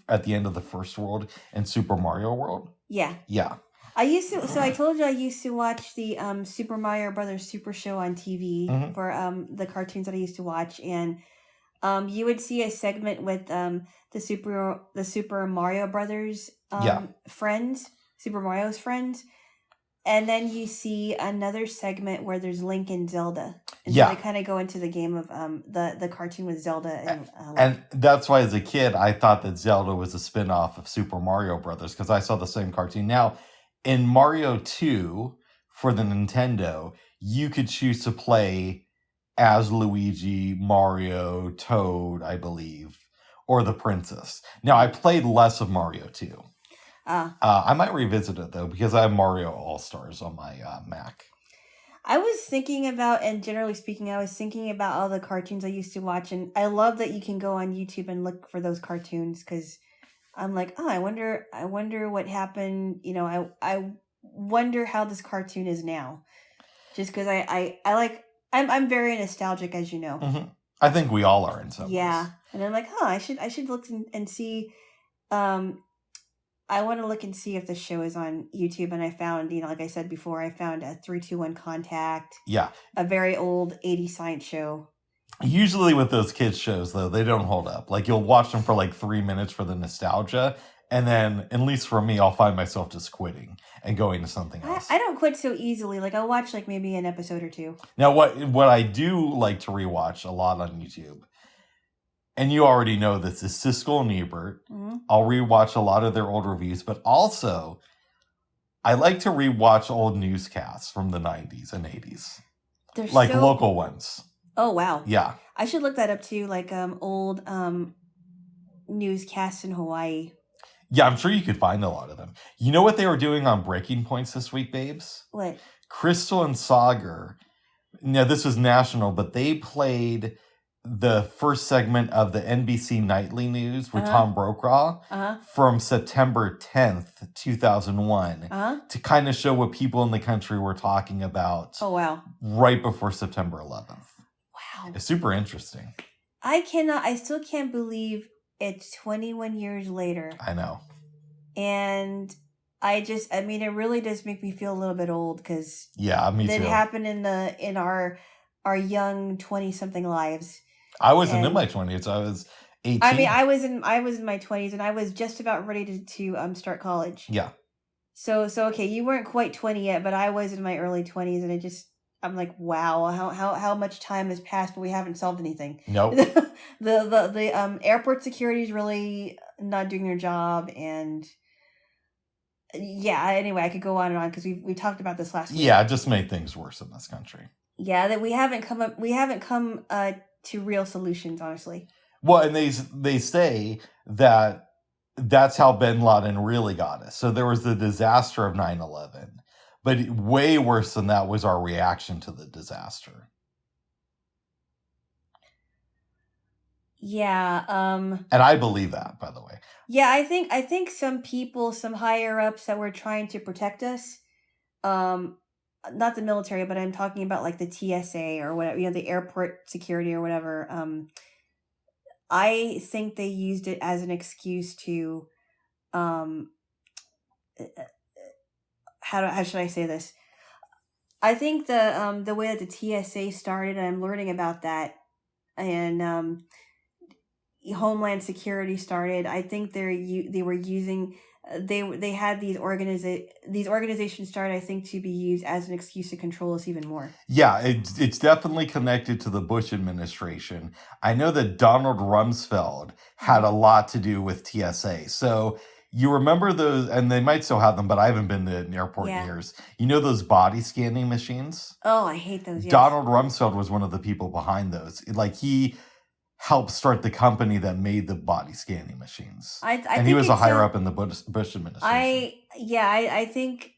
at the end of the first world in Super Mario World. Yeah. Yeah. I told you I used to watch the Super Mario Brothers Super Show on TV for the cartoons that I used to watch, and you would see a segment with the Super Mario Brothers friends, Super Mario's friends, and then you see another segment where there's Link and Zelda. And so they kind of go into the game of the cartoon with Zelda and that's why as a kid I thought that Zelda was a spin-off of Super Mario Brothers, because I saw the same cartoon. Now, in Mario 2 for the Nintendo, you could choose to play as Luigi, Mario, Toad, I believe, or the princess. Now, I played less of Mario 2. I might revisit it, though, because I have Mario All-Stars on my Mac. I was thinking about, and generally speaking, I was thinking about all the cartoons I used to watch, and I love that you can go on YouTube and look for those cartoons because I'm like, oh, I wonder what happened. I wonder how this cartoon is now. Just because I like, I'm very nostalgic, as you know. Mm-hmm. I think we all are in some ways. And I'm like, I should look and see. I want to look and see if the show is on YouTube, and I found, like I said before, I found a 3-2-1 Contact. Yeah. A very old 80s science show. Usually with those kids shows, though, they don't hold up. Like, you'll watch them for like 3 minutes for the nostalgia, and then, at least for me, I'll find myself just quitting and going to something else. I don't quit so easily. Like, I'll watch like maybe an episode or two. Now, what I do like to rewatch a lot on YouTube, and you already know this, is Siskel and Ebert. Mm-hmm. I'll rewatch a lot of their old reviews, but also I like to rewatch old newscasts from the 90s and 80s. They're like local ones. Oh, wow. Yeah. I should look that up too, like old newscasts in Hawaii. Yeah, I'm sure you could find a lot of them. You know what they were doing on Breaking Points this week, babes? What? Crystal and Sagar. Now, this was national, but they played the first segment of the NBC Nightly News with Tom Brokaw from September 10th, 2001 to kind of show what people in the country were talking about. Oh, wow. Right before September 11th. Wow. It's super interesting. I still can't believe it's 21 years later. I know. And it really does make me feel a little bit old because me too. It happened in our young 20-something lives. I wasn't in my 20s. I was 18. I mean, I was in my 20s, and I was just about ready to start college. Yeah. So okay, you weren't quite 20 yet, but I was in my early 20s, and I'm like, wow, how much time has passed, but we haven't solved anything. Nope. the airport security is really not doing their job, and yeah. Anyway, I could go on and on because we talked about this last week. Yeah, it just made things worse in this country. Yeah, that we haven't come to real solutions, honestly. Well, and they say that that's how bin Laden really got us. So there was the disaster of 9/11, but way worse than that was our reaction to the disaster. Yeah. And I believe that, by the way. Yeah, I think some people, some higher ups that were trying to protect us, not the military, but I'm talking about like the TSA or whatever, the airport security or whatever. I think they used it as an excuse to, how should I say this? I think the way that the TSA started, and I'm learning about that, and Homeland Security started. I think they were using. They had these organizations started, I think, to be used as an excuse to control us even more. Yeah, it's definitely connected to the Bush administration. I know that Donald Rumsfeld had a lot to do with TSA. So you remember those, and they might still have them, but I haven't been to an airport in years. You know those body scanning machines? Oh, I hate those. Yes. Donald Rumsfeld was one of the people behind those. Like, he helped start the company that made the body scanning machines. And he was a higher up in the Bush administration. I think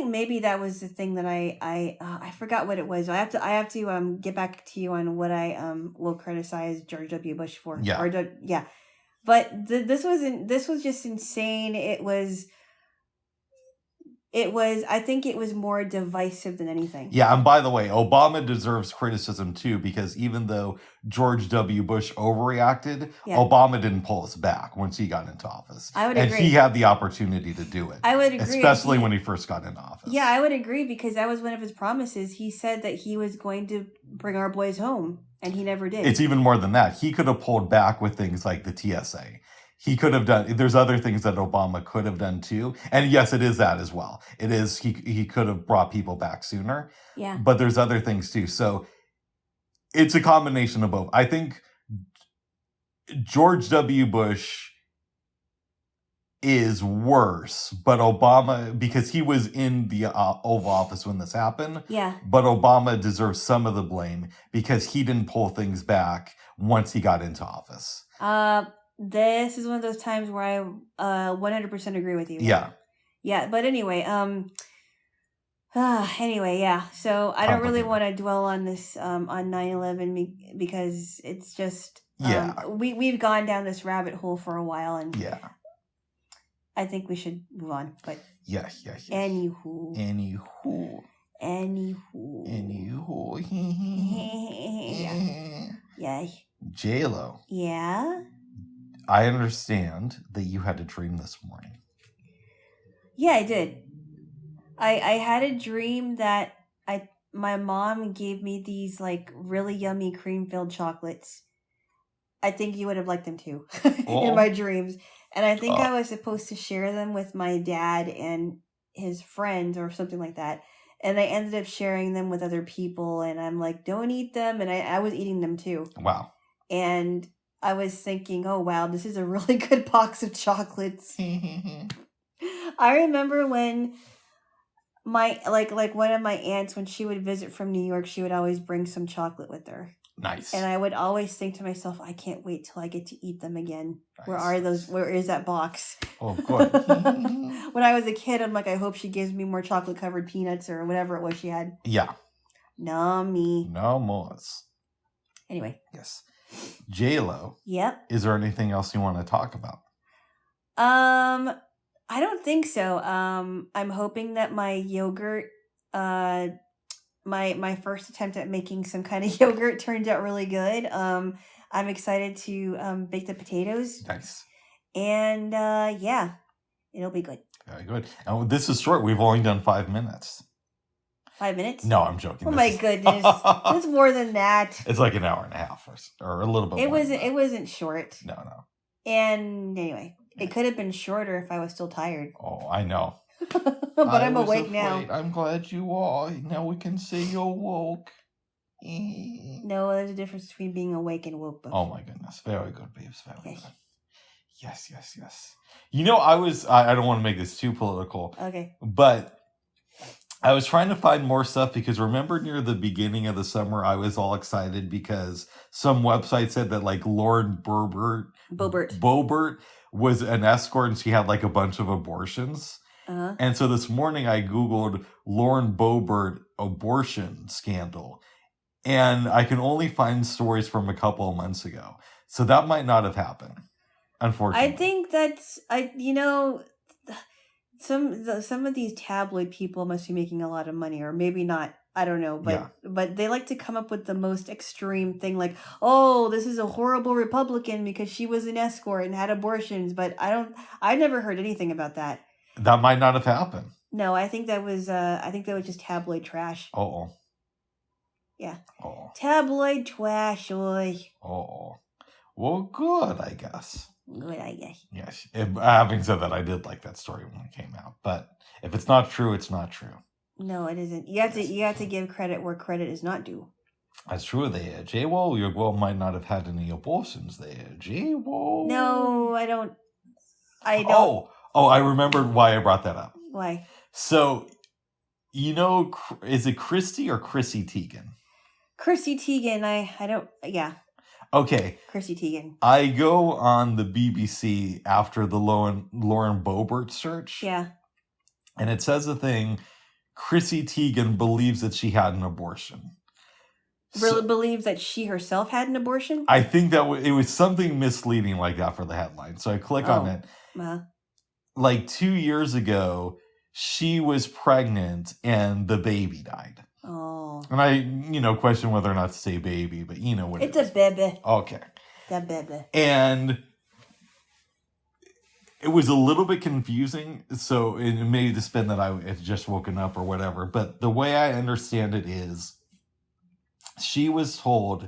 maybe that was the thing that I forgot what it was. I have to get back to you on what I will criticize George W. Bush for. Yeah. But this was just insane. I think it was more divisive than anything. Yeah, and by the way, Obama deserves criticism too, because even though George W. Bush overreacted, Obama didn't pull us back once he got into office. I would agree. And he had the opportunity to do it. I would agree. Especially when he first got into office. Yeah, I would agree, because that was one of his promises. He said that he was going to bring our boys home, and he never did. It's even more than that. He could have pulled back with things like the TSA. He could have done, there's other things that Obama could have done too. And yes, it is that as well. It is, he could have brought people back sooner. Yeah. But there's other things too. So it's a combination of both. I think George W. Bush is worse, but Obama, because he was in the Oval Office when this happened. Yeah. But Obama deserves some of the blame because he didn't pull things back once he got into office. This is one of those times where I 100% agree with you. Yeah. Yeah, but anyway, Anyway, yeah. So I don't really Complicated. want to dwell on this on 9/11 because it's just Yeah. we've gone down this rabbit hole for a while, and Yeah. I think we should move on. But Yeah. anywho. Yeah. Jaylo, Yeah. I understand that you had a dream this morning. Yeah, I did. I had a dream that my mom gave me these like really yummy cream filled chocolates. I think you would have liked them too in my dreams. And I think I was supposed to share them with my dad and his friends or something like that. And I ended up sharing them with other people, and I'm like, don't eat them. And I was eating them too. Wow. And I was thinking, oh wow, this is a really good box of chocolates. I remember when my like one of my aunts, when she would visit from New York, she would always bring some chocolate with her. Nice. And I would always think to myself, I can't wait till I get to eat them again. Nice. Where are those? Where is that box? Oh, good. When I was a kid, I'm like, I hope she gives me more chocolate covered peanuts or whatever it was she had. Yeah. Nummy. No more. Anyway. Yes. Jaylo. Yep. Is there anything else you want to talk about? I don't think so. I'm hoping that my yogurt, my first attempt at making some kind of yogurt turned out really good. I'm excited to bake the potatoes. Nice. And yeah, it'll be good. Very good. And this is short. We've only done 5 minutes. 5 minutes? No, I'm joking. Oh my goodness. It's more than that. It's like an hour and a half or a little bit more. It wasn't short. No. And anyway, it could have been shorter if I was still tired. Oh, I know. But I'm awake now. I'm glad you are. Now we can say you're woke. No, there's a difference between being awake and woke. Oh my goodness. Very good, babes. Very good. Yes. You know, I don't want to make this too political. Okay. But I was trying to find more stuff because remember near the beginning of the summer, I was all excited because some website said that like Lauren Boebert was an escort and she had like a bunch of abortions. Uh-huh. And so this morning I Googled Lauren Boebert abortion scandal. And I can only find stories from a couple of months ago. So that might not have happened, unfortunately. I think some of these tabloid people must be making a lot of money, or maybe not. I don't know, but they like to come up with the most extreme thing, like, oh, this is a horrible Republican because she was an escort and had abortions. But I never heard anything about that. That might not have happened. No, I think that was just tabloid trash. Oh. Yeah. Oh. Tabloid trash, oi. Oh. Well, good, I guess. Good, I guess. Yes. Having said that, I did like that story when it came out. But if it's not true, it's not true. No, it isn't. You have to give credit where credit is not due. That's true there. Jaylo, your girl might not have had any abortions there. Jaylo. No, I don't. Oh, I remembered why I brought that up. Why? So, you know, is it Christy or Chrissy Teigen? Chrissy Teigen, I don't, yeah. Okay. Chrissy Teigen. I go on the BBC after the Lauren Boebert search. Yeah. And it says a thing, Chrissy Teigen believes that she had an abortion. Really believes that she herself had an abortion? I think that it was something misleading like that for the headline. So I click on it. Like 2 years ago, she was pregnant and the baby died. Oh. And I, question whether or not to say baby, but you know what it's a baby. Okay. The baby. And it was a little bit confusing. So it made the spin that I had just woken up or whatever. But the way I understand it is she was told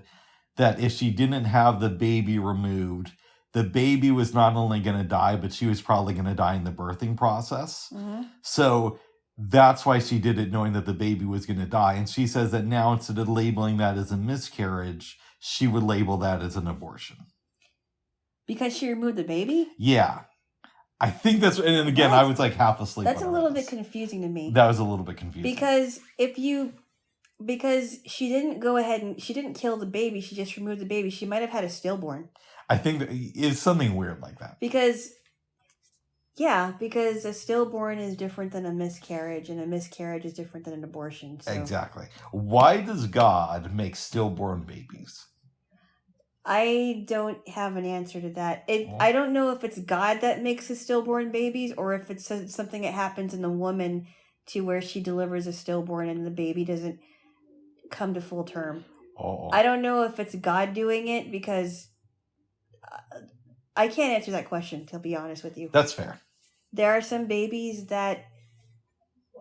that if she didn't have the baby removed, the baby was not only going to die, but she was probably going to die in the birthing process. Mm-hmm. So that's why she did it, knowing that the baby was going to die. And she says that now, instead of labeling that as a miscarriage, she would label that as an abortion. Because she removed the baby? Yeah. I think that's, and again, I was like half asleep. That's a little bit confusing to me. That was a little bit confusing. Because she didn't go ahead and she didn't kill the baby, she just removed the baby. She might have had a stillborn. I think that it's something weird like that. Because Yeah, because a stillborn is different than a miscarriage, and a miscarriage is different than an abortion. So. Exactly. Why does God make stillborn babies? I don't have an answer to that. I don't know if it's God that makes the stillborn babies, or if it's something that happens in the woman to where she delivers a stillborn and the baby doesn't come to full term. I don't know if it's God doing it, because I can't answer that question, to be honest with you. That's fair. There are some babies that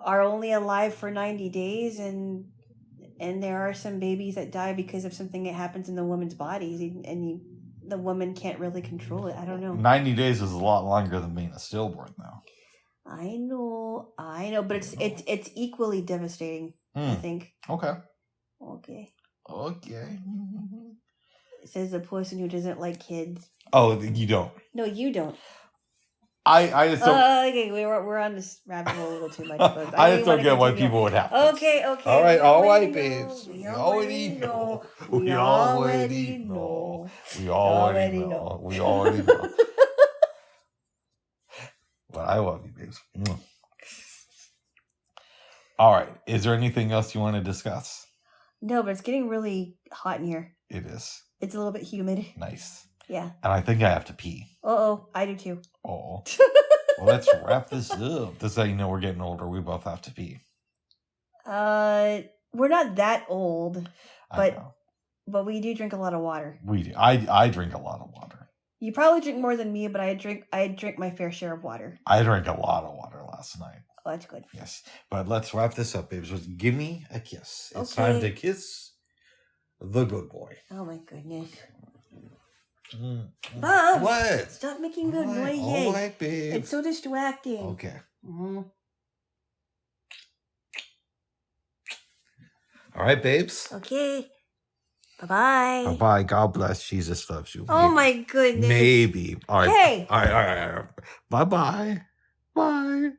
are only alive for 90 days, and there are some babies that die because of something that happens in the woman's bodies, and the woman can't really control it. I don't know. 90 days is a lot longer than being a stillborn, though. I know, but it's equally devastating, I think. Okay. It says the person who doesn't like kids. Oh, you don't? No, you don't. I just don't. Okay, we're on this rabbit hole a little too much. I just don't get why people would have this. Okay. All right, babes. We already know. We already know. But I love you, babes. All right. Is there anything else you want to discuss? No, but it's getting really hot in here. It is. It's a little bit humid. Nice. Yeah. And I think I have to pee. I do too. Well, let's wrap this up. This is how you know we're getting older. We both have to pee. We're not that old, I know. but we do drink a lot of water. We do. I drink a lot of water. You probably drink more than me, but I drink my fair share of water. I drank a lot of water last night. Oh, that's good. Yes. But let's wrap this up, babes. Give me a kiss. It's time to kiss the good boy. Oh, my goodness. Mom! What? Stop making good noises. All right, babe. It's so distracting. Okay. Mm-hmm. All right, babes. Okay. Bye-bye. Bye-bye. God bless. Jesus loves you. Oh, my goodness. Maybe. All right. Hey. All right. Bye-bye. Bye.